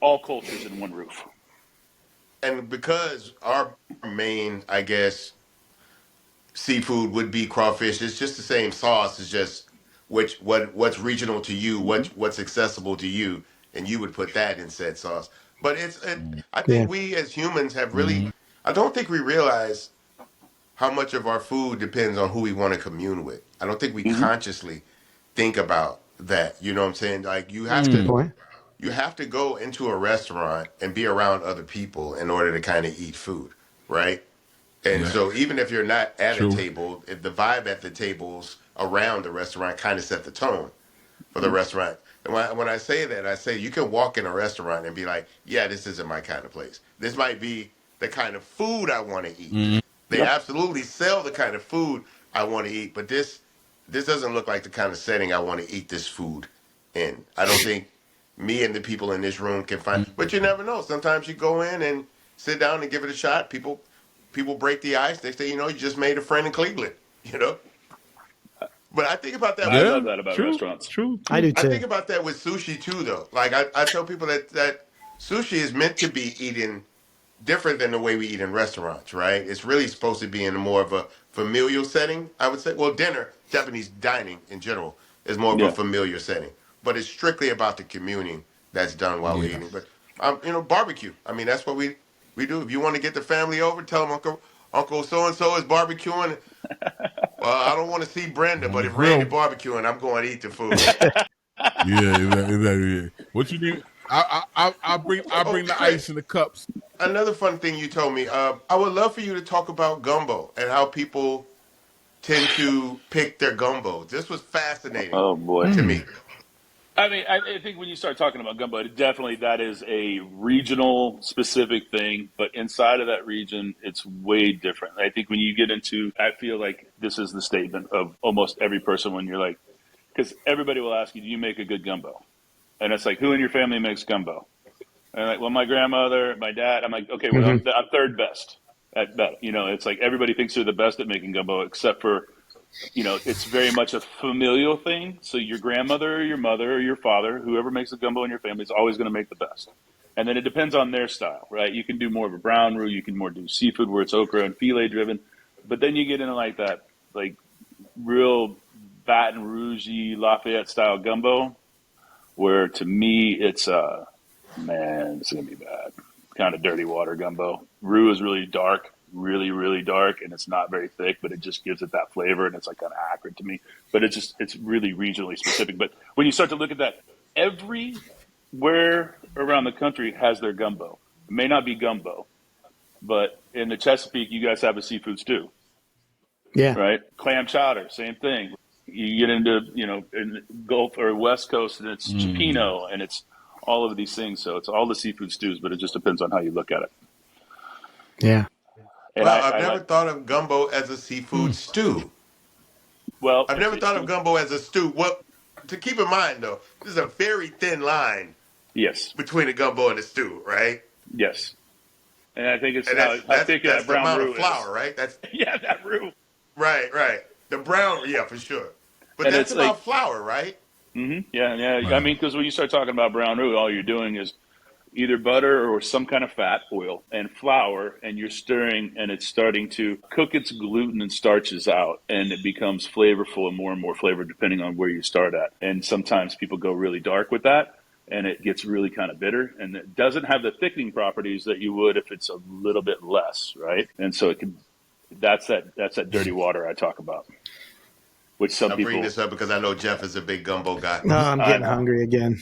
all cultures in one roof. And because our main, I guess, seafood would be crawfish, it's just the same sauce. It's just what's regional to you, what's accessible to you, and you would put that in said sauce. But I think we as humans have really, I don't think we realize how much of our food depends on who we want to commune with. I don't think we consciously think about that. You know what I'm saying? Like you have to go into a restaurant and be around other people in order to kind of eat food, right? And so even if you're not at a table, if the vibe at the tables around the restaurant kind of set the tone for the restaurant. And when I say that, I say you can walk in a restaurant and be like, yeah, this isn't my kind of place. This might be the kind of food I want to eat. They absolutely sell the kind of food I want to eat, but this doesn't look like the kind of setting I want to eat this food in. I don't think me and the people in this room can find, but you never know. Sometimes you go in and sit down and give it a shot. People break the ice. They say, you just made a friend in Cleveland, But I think about that. I love that about restaurants. True. I do too. I think about that with sushi too, though. Like I tell people that sushi is meant to be eaten different than the way we eat in restaurants, right? It's really supposed to be in more of a familial setting, I would say. Well, Japanese dining in general is more of a familiar setting. But it's strictly about the communing that's done while we're eating. But, barbecue. I mean, that's what we do. If you want to get the family over, tell them Uncle so-and-so is barbecuing. I don't want to see Brenda, but if Randy barbecuing, I'm going to eat the food. Exactly. What you need? I'll bring the ice in the cups. Another fun thing you told me, I would love for you to talk about gumbo and how people tend to pick their gumbo. This was fascinating to me. I mean, I think when you start talking about gumbo, definitely that is a regional specific thing, but inside of that region, it's way different. I think when you get into, I feel like this is the statement of almost every person when you're like, because everybody will ask you, do you make a good gumbo? And it's like, who in your family makes gumbo? And like, well, my grandmother, my dad. I'm like, okay, well, I'm third best at that. It's like everybody thinks they're the best at making gumbo, except for, it's very much a familial thing. So your grandmother or your mother or your father, whoever makes the gumbo in your family is always going to make the best. And then it depends on their style, right? You can do more of a brown roux. You can more do seafood where it's okra and filet driven. But then you get into like that, like real Baton Rouge-y Lafayette style gumbo, where to me it's it's gonna be bad. Kind of dirty water gumbo. Roux is really dark, really dark, and it's not very thick, but it just gives it that flavor, and it's like kind of acrid to me. But it's really regionally specific. But when you start to look at that, everywhere around the country has their gumbo. It may not be gumbo, but in the Chesapeake, you guys have a seafood stew. Yeah. Right? Clam chowder, same thing. You get into, in the Gulf or West Coast, and it's cipino, and it's all of these things. So it's all the seafood stews, but it just depends on how you look at it. Yeah. And I've never thought of gumbo as a seafood stew. Well, I've never thought of gumbo as a stew. Well, to keep in mind, though, this is a very thin line Yes. between the gumbo and the stew, right? Yes. And I think it's And how thick that's that the brown amount roux of flour, is. right? That's Yeah, that roux. right. The brown, yeah, for sure. But And that's it's like, about flour, right? yeah. Wow. I mean, because when you start talking about brown roux, all you're doing is either butter or some kind of fat, oil, and flour, and you're stirring, and it's starting to cook its gluten and starches out, and it becomes flavorful and more flavored depending on where you start at. And sometimes people go really dark with that, and it gets really kind of bitter, and it doesn't have the thickening properties that you would if it's a little bit less, right? And so it can. That's that dirty water I talk about, which some I bring people. this up because I know Jeff is a big gumbo guy. No, I'm I getting know. hungry again.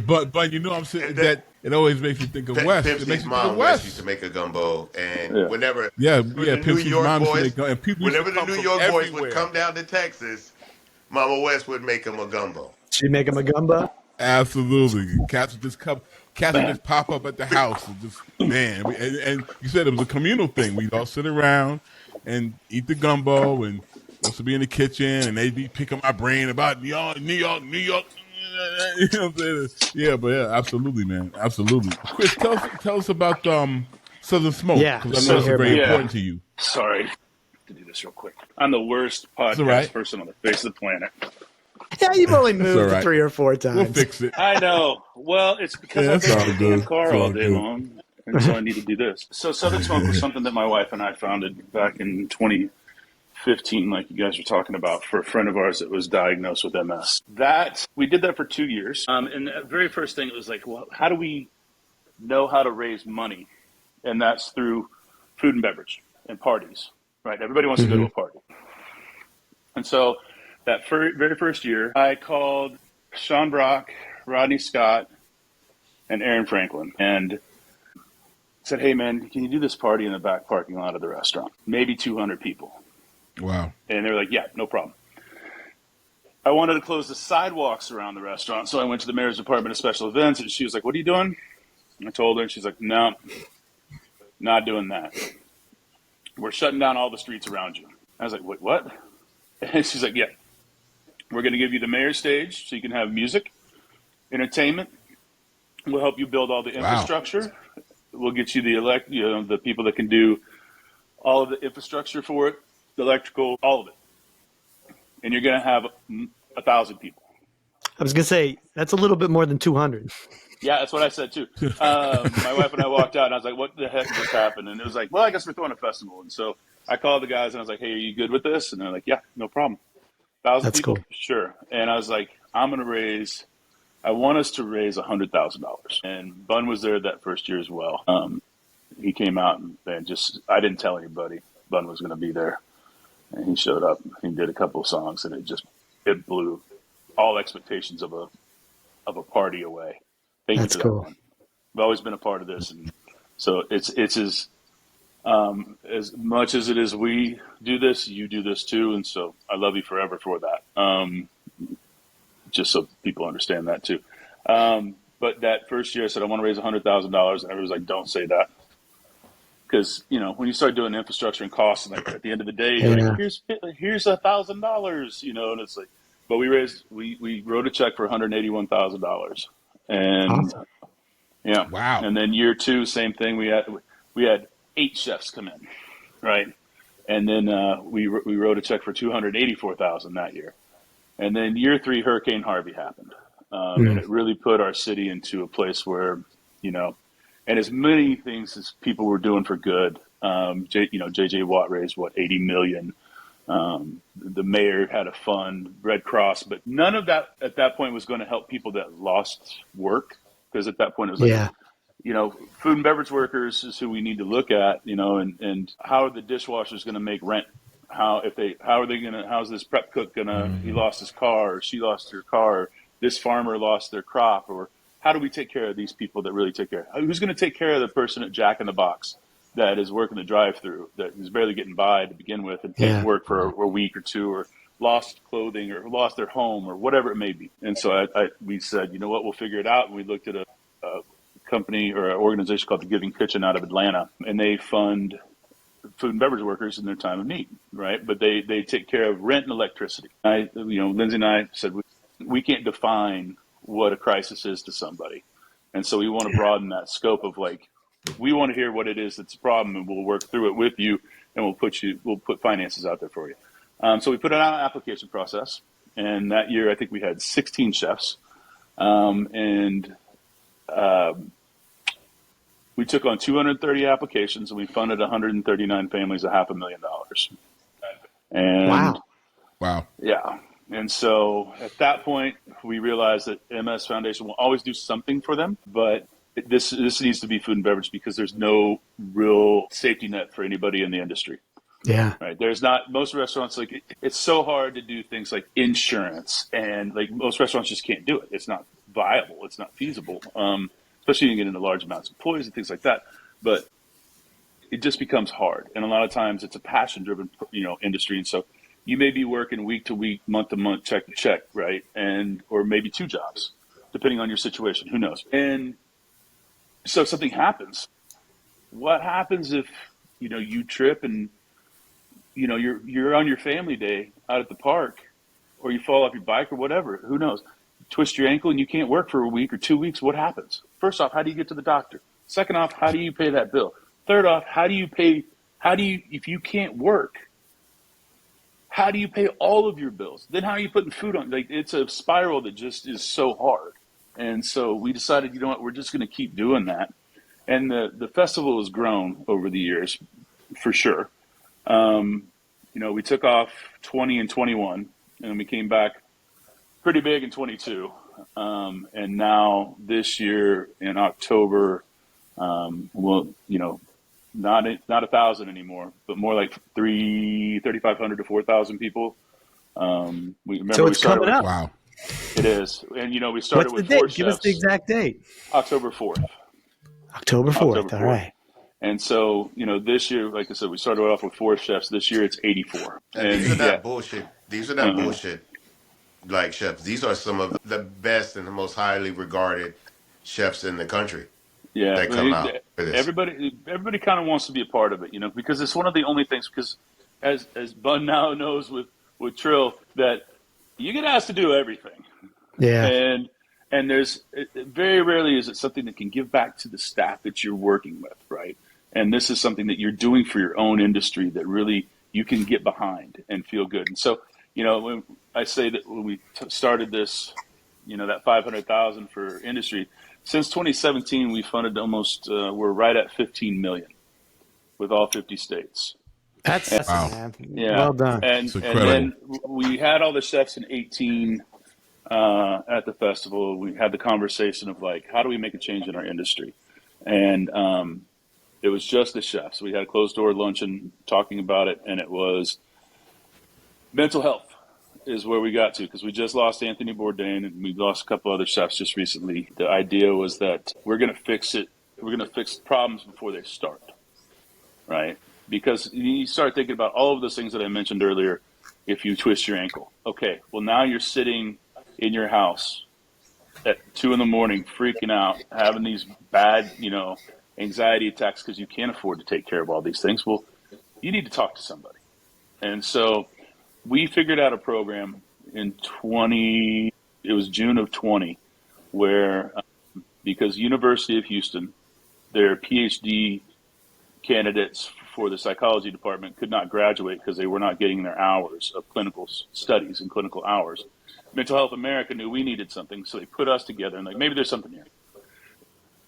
But you know what I'm saying And that it always makes me think of West. It makes Pimpsy's me think of mom West used to West. make a gumbo, and Yeah. whenever Yeah. the New Pimpsy's York mom used to boys, make and people used to whenever the come New from York boys would everywhere. come down to Texas, Mama West would make them a gumbo. She make him a gumbo. Absolutely, cats would just pop up at the house and just and you said it was a communal thing. We'd all sit around and eat the gumbo, and used to be in the kitchen, and they'd be picking my brain about New York. You know what I'm saying? Yeah, absolutely, man, absolutely. Chris, tell us about Southern Smoke, Yeah, because I know so it's very yeah. important to you. Sorry to do this real quick. I'm the worst It's all podcast right. person on the face of the planet. Yeah, you've only It's moved all right. 3 or 4 times. We'll fix it. I know. Well, it's because Yeah, I've it's been all in the damn good. car It's all all day good. long, and so I need to do this. So Southern Smoke was something that my wife and I founded back in 2015, like you guys were talking about, for a friend of ours that was diagnosed with MS. We did that for 2 years. And the very first thing, it was like, well, how do we know how to raise money? And that's through food and beverage and parties, right? Everybody wants to go to a party. And so that very first year, I called Sean Brock, Rodney Scott, and Aaron Franklin, and said, hey, man, can you do this party in the back parking lot of the restaurant? Maybe 200 people. Wow. And they were like, yeah, no problem. I wanted to close the sidewalks around the restaurant, so I went to the mayor's department of special events, and she was like, what are you doing? And I told her, and she's like, no, not doing that. We're shutting down all the streets around you. I was like, wait, what? And she's like, yeah, we're going to give you the mayor's stage so you can have music, entertainment. We'll help you build all the infrastructure. We'll get you the people that can do all of the infrastructure for it, the electrical, all of it. And you're going to have 1,000 people. I was gonna say that's a little bit more than 200. Yeah, that's what I said too. My wife and I walked out, and I was like, what the heck just happened? And it was like, well, I guess we're throwing a festival. And so I called the guys, and I was like, hey, are you good with this? And they're like, yeah, no problem. 1,000 That's people? cool. Sure. And I was like, I want us to raise $100,000. And Bun was there that first year as well. He came out and I didn't tell anybody Bun was going to be there. And he showed up. He did a couple of songs, and it blew all expectations of a party away. Thank That's you for that, cool. Bun. I've always been a part of this, and so it's as much as it is we do this, you do this too, and so I love you forever for that. Just so people understand that too. But that first year, I said I want to raise $100,000, and everybody was like, "Don't say that," because when you start doing infrastructure and costs, and like at the end of the day, you're like, here's $1,000, and it's like, but we wrote a check for $181,000, and Awesome. yeah, Wow. and then year 2, same thing. We had 8 chefs come in, right, and then we wrote a check for $284,000 that year. And then year 3, Hurricane Harvey happened. And it really put our city into a place where, and as many things as people were doing for good, J.J. Watt raised, $80 million. The mayor had a fund, Red Cross, but none of that at that point was going to help people that lost work. Because at that point it was like, food and beverage workers is who we need to look at, and how are the dishwashers going to make rent? How's this prep cook he lost his car, or she lost her car, or this farmer lost their crop, or how do we take care of these people that really take care? Who's going to take care of the person at Jack in the Box that is working the drive-through, that is barely getting by to begin with, and can't work for a week or two, or lost clothing, or lost their home, or whatever it may be? And so we said, you know what, we'll figure it out. And we looked at a company or an organization called the Giving Kitchen out of Atlanta, and they fund food and beverage workers in their time of need, right? But they take care of rent and electricity. Lindsay and I said we can't define what a crisis is to somebody. And so we want to broaden that scope of like, we want to hear what it is that's a problem, and we'll work through it with you, and we'll put finances out there for you. So we put it out an application process, and that year I think we had 16 chefs, and we took on 230 applications, and we funded 139 families $500,000. And wow. Yeah. And so at that point, we realized that MS Foundation will always do something for them, but this needs to be food and beverage because there's no real safety net for anybody in the industry. Yeah. Right. There's not, most restaurants, like, it's so hard to do things like insurance, and like most restaurants just can't do it. It's not viable. It's not feasible. Especially when you get into large amounts of employees and things like that. But it just becomes hard. And a lot of times it's a passion driven, industry. And so you may be working week to week, month to month, check to check, right? Or maybe 2 jobs, depending on your situation. Who knows? And so if something happens, what happens if, you trip and, you're on your family day out at the park, or you fall off your bike or whatever? Who knows? Twist your ankle and you can't work for a week or 2 weeks. What happens? First off, how do you get to the doctor? Second off, how do you pay that bill? Third off, if you can't work, how do you pay all of your bills? Then how are you putting food on? Like, it's a spiral that just is so hard. And so we decided, we're just going to keep doing that. And the festival has grown over the years, for sure. We took off 20 and 21, and we came back pretty big in 22. And now this year in October, not 1,000 anymore, but more like 3,500 to 4,000 people. So it's coming up. Wow. It is. And, we started with 4 chefs. Give us the exact date. October 4th. October 4th. All right. And so, this year, like I said, we started off with 4 chefs. This year it's 84. And these are not bullshit. These are not bullshit like chefs. These are some of the best and the most highly regarded chefs in the country. Yeah, that come out for this. Everybody kind of wants to be a part of it, because it's one of the only things. Because as Bun now knows with Trill, that you get asked to do everything. Yeah, and there's very rarely is it something that can give back to the staff that you're working with, right? And this is something that you're doing for your own industry that really you can get behind and feel good. And so, when I say that when we started this, that 500,000 for industry. Since 2017, we funded almost, we're right at 15 million with all 50 states. That's wow. Yeah. Well done. And then we had all the chefs in 18 at the festival. We had the conversation of like, how do we make a change in our industry? And it was just the chefs. We had a closed door luncheon talking about it, and it was mental health is where we got to, because we just lost Anthony Bourdain and we lost a couple other chefs just recently. The idea was that we're going to fix it. We're going to fix problems before they start, right? Because you start thinking about all of those things that I mentioned earlier. If you twist your ankle, okay, well, now you're sitting in your house at 2 a.m, freaking out, having these bad, anxiety attacks because you can't afford to take care of all these things. Well, you need to talk to somebody. And so we figured out a program in it was June of 20, where because University of Houston, their PhD candidates for the psychology department could not graduate because they were not getting their hours of clinical studies and clinical hours. Mental Health America knew we needed something, so they put us together and maybe there's something here.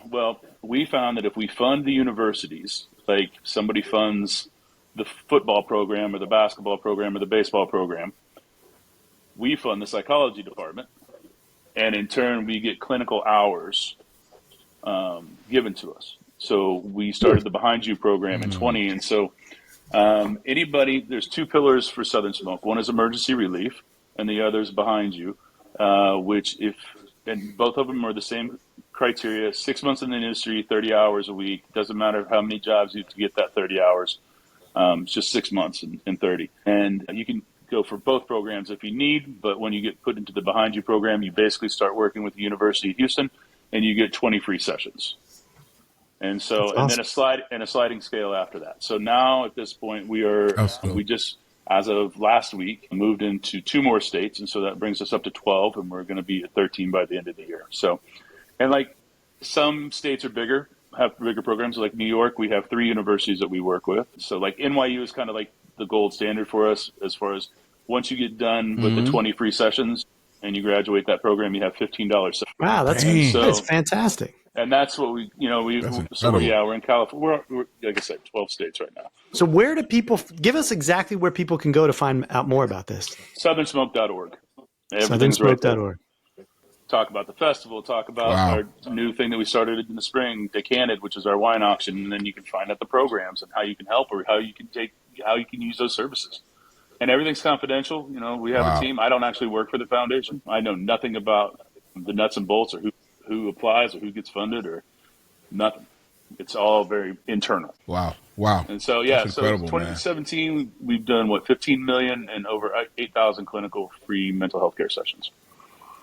Well, we found that if we fund the universities, like somebody funds the football program or the basketball program or the baseball program, we fund the psychology department, and in turn we get clinical hours given to us. So we started the Behind You program in 20, and so there's 2 pillars for Southern Smoke. One is emergency relief, and the other is Behind You, and both of them are the same criteria: 6 months in the industry, 30 hours a week. Doesn't matter how many jobs you have to get that 30 hours. It's just 6 months and 30. And you can go for both programs if you need, but when you get put into the Behind You program, you basically start working with the University of Houston, and you get 20 free sessions. And so, and then a sliding scale after that. So now at this point, we as of last week, moved into 2 more states. And so that brings us up to 12, and we're going to be at 13 by the end of the year. So, and like some states are bigger, have bigger programs. Like New York, we have 3 universities that we work with. So like NYU is kind of like the gold standard for us as far as once you get done with the 20 free sessions and you graduate that program, you have $15. Wow, that's fantastic. And that's what we, we're in California. We're, like I said, 12 states right now. So where do people, give us exactly where people can go to find out more about this? Southernsmoke.org. Southernsmoke.org. Talk about the festival, talk about our new thing that we started in the spring, Decanted, which is our wine auction. And then you can find out the programs and how you can help or how you can use those services. And everything's confidential. We have a team. I don't actually work for the foundation. I know nothing about the nuts and bolts or who applies or who gets funded or nothing. It's all very internal. Wow. And so, so 2017, we've done 15 million and over 8,000 clinical free mental health care sessions.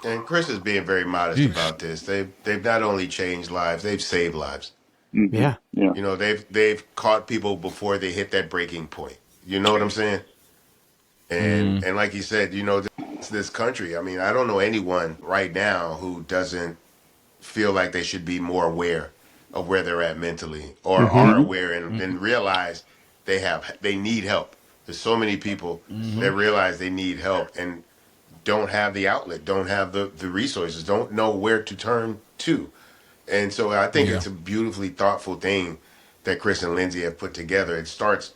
And Chris is being very modest about this. They've not only changed lives, they've saved lives. Yeah. They've caught people before they hit that breaking point. You know what I'm saying? And like you said, this country, I mean, I don't know anyone right now who doesn't feel like they should be more aware of where they're at mentally or are aware and realize they need help. There's so many people that realize they need help and don't have the outlet, don't have the resources, don't know where to turn to. And so I think it's a beautifully thoughtful thing that Chris and Lindsay have put together. It starts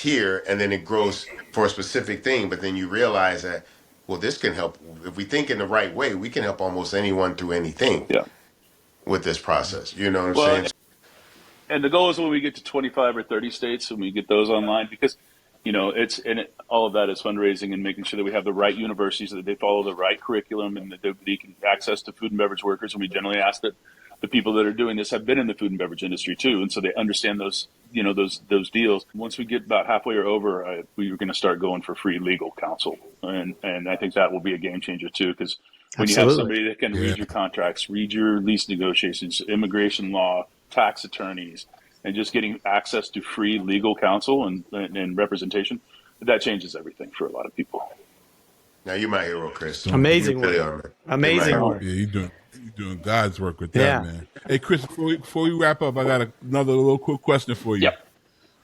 here and then it grows for a specific thing, but then you realize that, well, this can help. If we think in the right way, we can help almost anyone through anything with this process. You know what I'm saying? And the goal is when we get to 25 or 30 states and we get those online, because all of that is fundraising and making sure that we have the right universities, that they follow the right curriculum, and that they can access to food and beverage workers. And we generally ask that the people that are doing this have been in the food and beverage industry too, and so they understand those those deals. Once we get about halfway or over, we are going to start going for free legal counsel, and I think that will be a game changer too, because when you have somebody that can read your contracts, read your lease negotiations, immigration law, tax attorneys, and just getting access to free legal counsel and representation, that changes everything for a lot of people. Now you're my hero, Chris. Amazing work. Amazing work. Yeah, you're doing God's work with that, man. Hey, Chris, before we wrap up, I got another little quick question for you. Yep.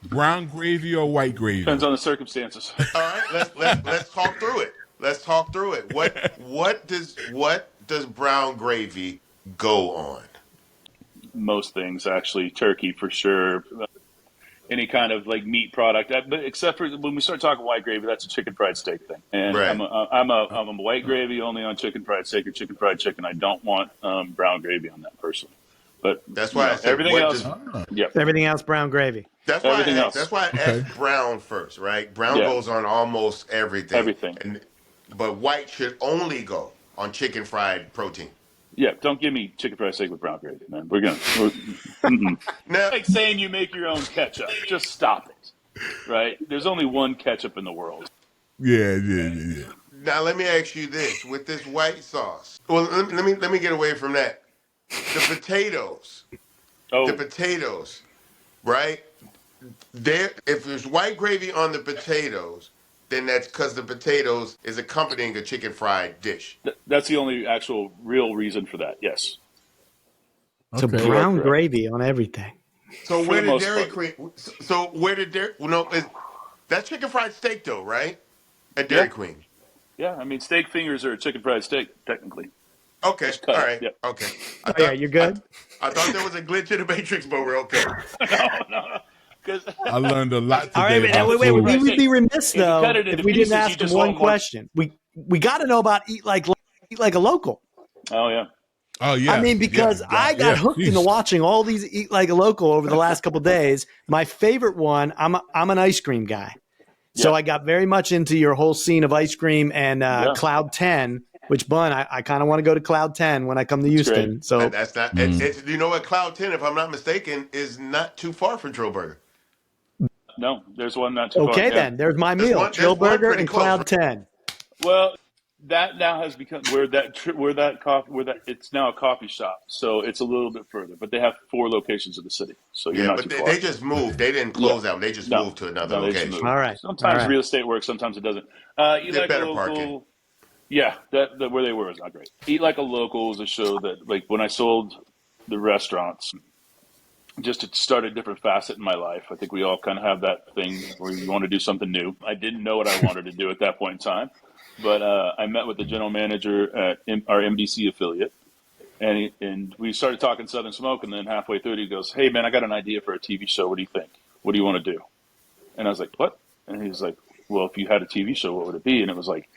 Brown gravy or white gravy? Depends on the circumstances. All right, let's talk through it. Let's talk through it. What does brown gravy go on? Most things, actually. Turkey for sure. Any kind of like meat product, but except for when we start talking white gravy, that's a chicken fried steak thing. And I'm a white gravy only on chicken fried steak or chicken fried chicken. I don't want brown gravy on that personally. But that's why I said everything else. Everything else brown gravy. That's why I asked brown first, right? Brown goes on almost everything. Everything. But white should only go on chicken fried protein. Yeah, don't give me chicken fried steak with brown gravy, man. We're now, like saying you make your own ketchup. Just stop it, right? There's only one ketchup in the world. Yeah. Now let me ask you this: with this white sauce, well, let me get away from that. The potatoes, right? If there's white gravy on the potatoes, then that's because the potatoes is accompanying a chicken fried dish. That's the only actual real reason for that. Yes. So brown gravy on everything. So where did Dairy Queen? So where did Dairy? No, that's chicken fried steak though, right? At Dairy Queen. Yeah, I mean steak fingers are a chicken fried steak technically. Okay. All right. Yep. Okay. You're good. I thought there was a glitch in the Matrix, but we're okay. No. I learned a lot today. All right, wait. We would be remiss though if we didn't ask one question. We got to know about eat like a local. Oh yeah. Oh yeah. I mean, because I got hooked into watching all these eat like a local over the last couple of days. My favorite one. I'm an ice cream guy, so I got very much into your whole scene of ice cream and Cloud 10. Which Bun, I kind of want to go to Cloud 10 when I come to Houston. Great. So that's not. It's, you know what? Cloud 10, if I'm not mistaken, is not too far from Trillburger. No, there's one not too far. Okay, then there's my meal: Trillburger and Cloud 10. Well, that now has become where it's now a coffee shop. So it's a little bit further, but they have 4 locations in the city, so you're Yeah, not but too they, far. they just moved. They didn't Yeah, close out. They just no, moved to another no, they just location. moved. All right. All Sometimes right. real estate works, sometimes it doesn't. Eat Get like a better parking. local. Yeah, that where they were is not great. Eat like a local was a show that, like, when I sold the restaurants, just to start a different facet in my life. I think we all kind of have that thing where you want to do something new. I didn't know what I wanted to do at that point in time, but I met with the general manager at our MDC affiliate, and we started talking Southern Smoke, and then halfway through, he goes, "Hey, man, I got an idea for a TV show. What do you think? What do you want to do?" And I was like, "What?" And he's like, "Well, if you had a TV show, what would it be?" And it was like,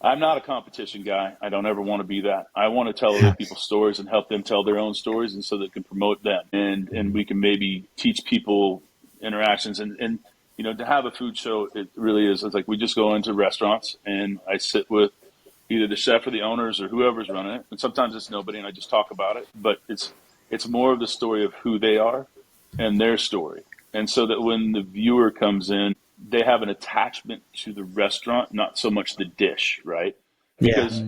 I'm not a competition guy. I don't ever want to be that. I want to tell other people's stories and help them tell their own stories, and so they can promote them, and we can maybe teach people interactions, and to have a food show, it really is. It's like we just go into restaurants and I sit with either the chef or the owners or whoever's running it, and sometimes it's nobody, and I just talk about it. But it's more of the story of who they are and their story, and so that when the viewer comes in, they have an attachment to the restaurant, not so much the dish, right? Because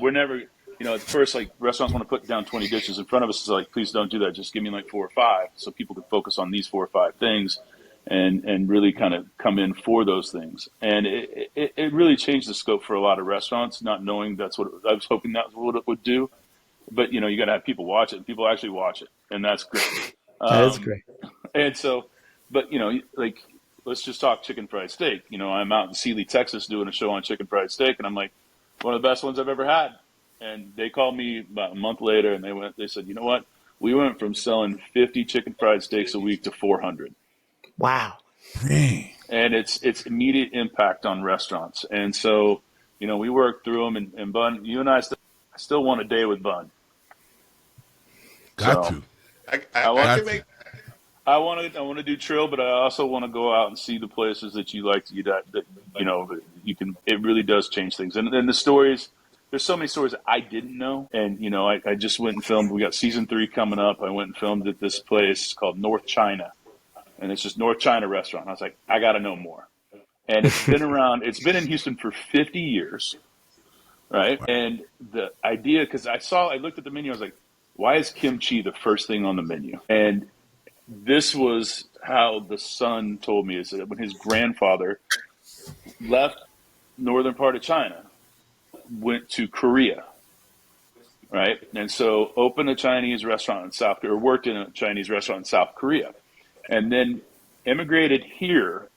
we're never, at first, like, restaurants want to put down 20 dishes in front of us. It's like, please don't do that. Just give me like 4 or 5, so people can focus on these 4 or 5 things, and really kind of come in for those things. And it really changed the scope for a lot of restaurants, not knowing that's what I was hoping that's what it would do. But you got to have people watch it. People actually watch it, and that's great. That is great. And so, but like, let's just talk chicken fried steak. I'm out in Sealy, Texas, doing a show on chicken fried steak, and I'm like, one of the best ones I've ever had. And they called me about a month later, and they said, you know what? We went from selling 50 chicken fried steaks a week to 400. Wow. And it's immediate impact on restaurants. And so, we work through them, and Bun, you and I still want a day with Bun. Got to. I can make. I want to do Trill, but I also want to go out and see the places that you like to eat at. That you can. It really does change things. And the stories. There's so many stories that I didn't know. And I just went and filmed. We got season 3 coming up. I went and filmed at this place called North China, and it's just North China restaurant. And I was like, I got to know more. And it's been around. It's been in Houston for 50 years, right? And the idea, because I looked at the menu. I was like, why is kimchi the first thing on the menu? And this was how the son told me, is that when his grandfather left northern part of China, went to Korea, right? And so opened a Chinese restaurant in South Korea, or worked in a Chinese restaurant in South Korea, and then immigrated here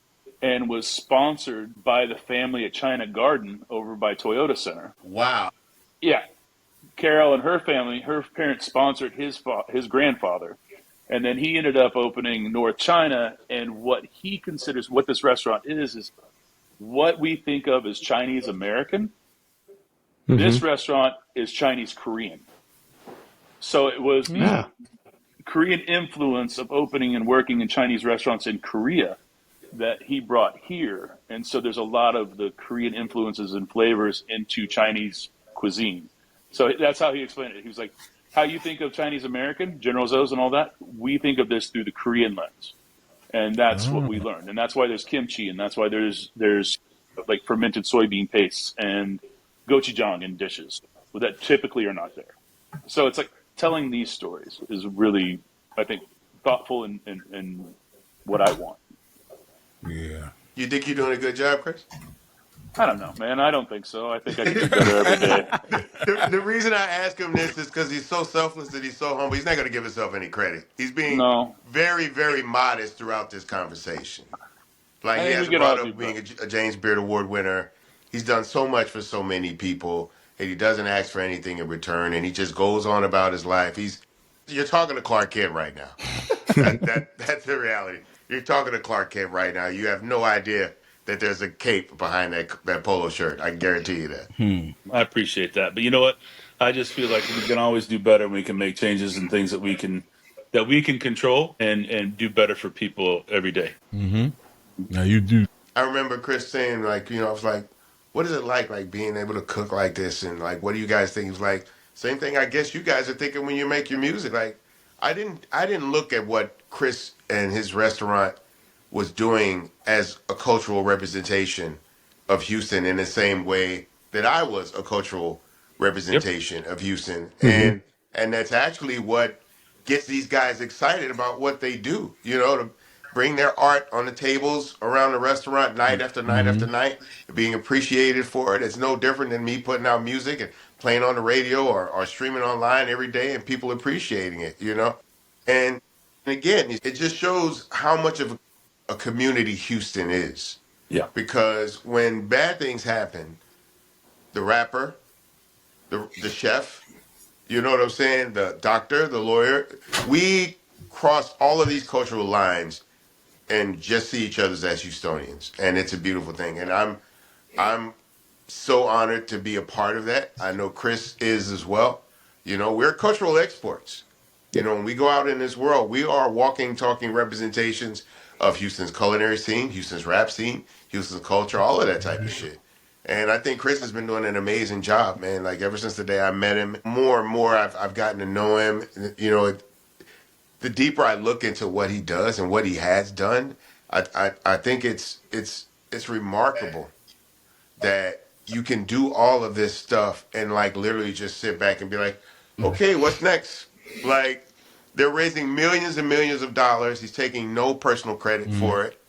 and was sponsored by the family at China Garden over by Toyota Center. Wow. Yeah. Carol and her family, her parents sponsored his grandfather. And then he ended up opening North China, and what he considers what this restaurant is what we think of as Chinese American. Mm-hmm. This restaurant is Chinese Korean. So it was the Korean influence of opening and working in Chinese restaurants in Korea that he brought here. And so there's a lot of the Korean influences and flavors into Chinese cuisine. So that's how he explained it. He was like, how you think of Chinese American, General Tso's and all that, we think of this through the Korean lens. And that's what we learned. And that's why there's kimchi, and that's why there's like fermented soybean pastes and gochujang in dishes that typically are not there. So it's like telling these stories is really, I think, thoughtful and what I want. Yeah. You think you're doing a good job, Chris? I don't know, man. I don't think so. I think I can do better every day. The reason I ask him this is because he's so selfless that he's so humble. He's not going to give himself any credit. He's being very, very modest throughout this conversation. Like, he hasn't brought up being a James Beard Award winner. He's done so much for so many people, and he doesn't ask for anything in return, and he just goes on about his life. You're talking to Clark Kent right now. That's the reality. You're talking to Clark Kent right now. You have no idea that there's a cape behind that polo shirt. I can guarantee you that. I appreciate that. But you know what? I just feel like we can always do better, and we can make changes and things that we can control and do better for people every day. Mm-hmm. Now you do. I remember Chris saying, like, I was like, what is it like being able to cook like this? And like, what do you guys think? He was like, same thing I guess you guys are thinking when you make your music. Like, I didn't look at what Chris and his restaurant was doing as a cultural representation of Houston in the same way that I was a cultural representation of Houston, and that's actually what gets these guys excited about what they do. You know, to bring their art on the tables around the restaurant night after night after night, being appreciated for it. It's no different than me putting out music and playing on the radio or streaming online every day, and people appreciating it. You know, and again, it just shows how much of a community Houston is. Yeah. Because when bad things happen, the rapper, the chef, you know what I'm saying, the doctor, the lawyer, we cross all of these cultural lines and just see each other as Houstonians, and it's a beautiful thing. And I'm so honored to be a part of that. I know Chris is as well. You know, we're cultural exports. You know, when we go out in this world, we are walking, talking representations of Houston's culinary scene, Houston's rap scene, Houston's culture, all of that type of shit. And I think Chris has been doing an amazing job, man. Like, ever since the day I met him, more and more I've gotten to know him. You know, the deeper I look into what he does and what he has done, I think it's remarkable that you can do all of this stuff and, like, literally just sit back and be like, okay, what's next? Like, they're raising millions and millions of dollars. He's taking no personal credit for it,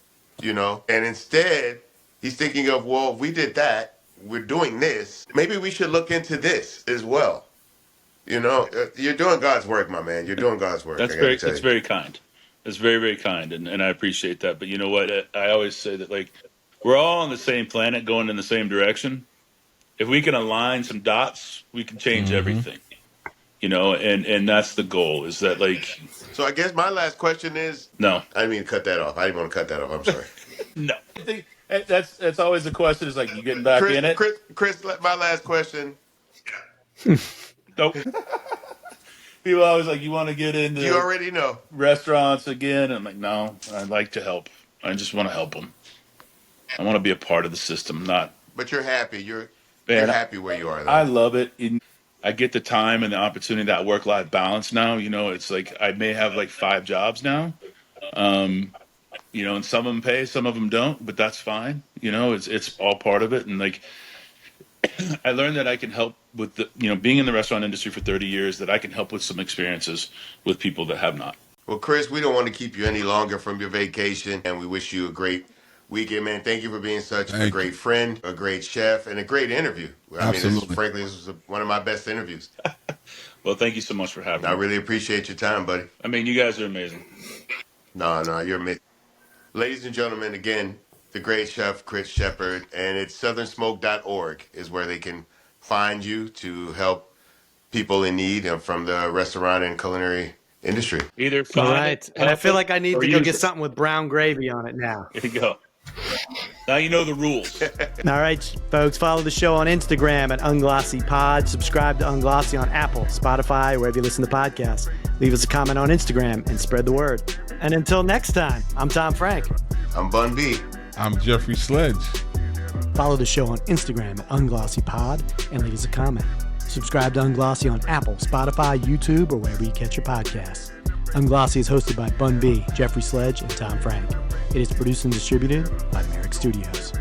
you know? And instead, he's thinking of, well, if we did that, we're doing this. Maybe we should look into this as well. You know, you're doing God's work, my man. You're doing God's work. That's very kind. That's very, very kind, and I appreciate that. But you know what? I always say that, like, we're all on the same planet going in the same direction. If we can align some dots, we can change everything. You know, and that's the goal, is that, like... So I guess my last question is... No. I didn't mean to cut that off. I didn't want to cut that off. I'm sorry. No. I think that's always the question, is, like, you getting back in it? Chris, my last question... Nope. People always like, you want to get into... You already know. Restaurants again. I'm like, no, I'd like to help. I just want to help them. I want to be a part of the system, not... But you're happy. You're happy where you are, though. I love it. I get the time and the opportunity, that work-life balance now. You know, it's like I may have like 5 jobs now. You know, and some of them pay, some of them don't, but that's fine. You know, it's all part of it. And like, I learned that I can help with the, you know, being in the restaurant industry for 30 years, that I can help with some experiences with people that have not. Well, Chris, we don't want to keep you any longer from your vacation, and we wish you a great weekend, man. Thank you for being such a great friend, a great chef, and a great interview. Absolutely. Frankly, this was one of my best interviews. Well, thank you so much for having me. I really appreciate your time, buddy. I mean, you guys are amazing. No, you're amazing. Ladies and gentlemen, again, the great chef, Chris Shepard, and it's southernsmoke.org is where they can find you to help people in need from the restaurant and culinary industry. Either all right. And I feel like I need to go get something with brown gravy on it now. There you go. Now you know the rules. All right, folks, follow the show on Instagram at Unglossy Pod. Subscribe to Unglossy on Apple, Spotify, wherever you listen to podcasts. Leave us a comment on Instagram and spread the word. And until next time, I'm Tom Frank. I'm Bun B. I'm Jeffrey Sledge. Follow the show on Instagram at Unglossy Pod and leave us a comment. Subscribe to Unglossy on Apple, Spotify, YouTube, or wherever you catch your podcasts. Unglossy is hosted by Bun B, Jeffrey Sledge, and Tom Frank. It is produced and distributed by Merrick Studios.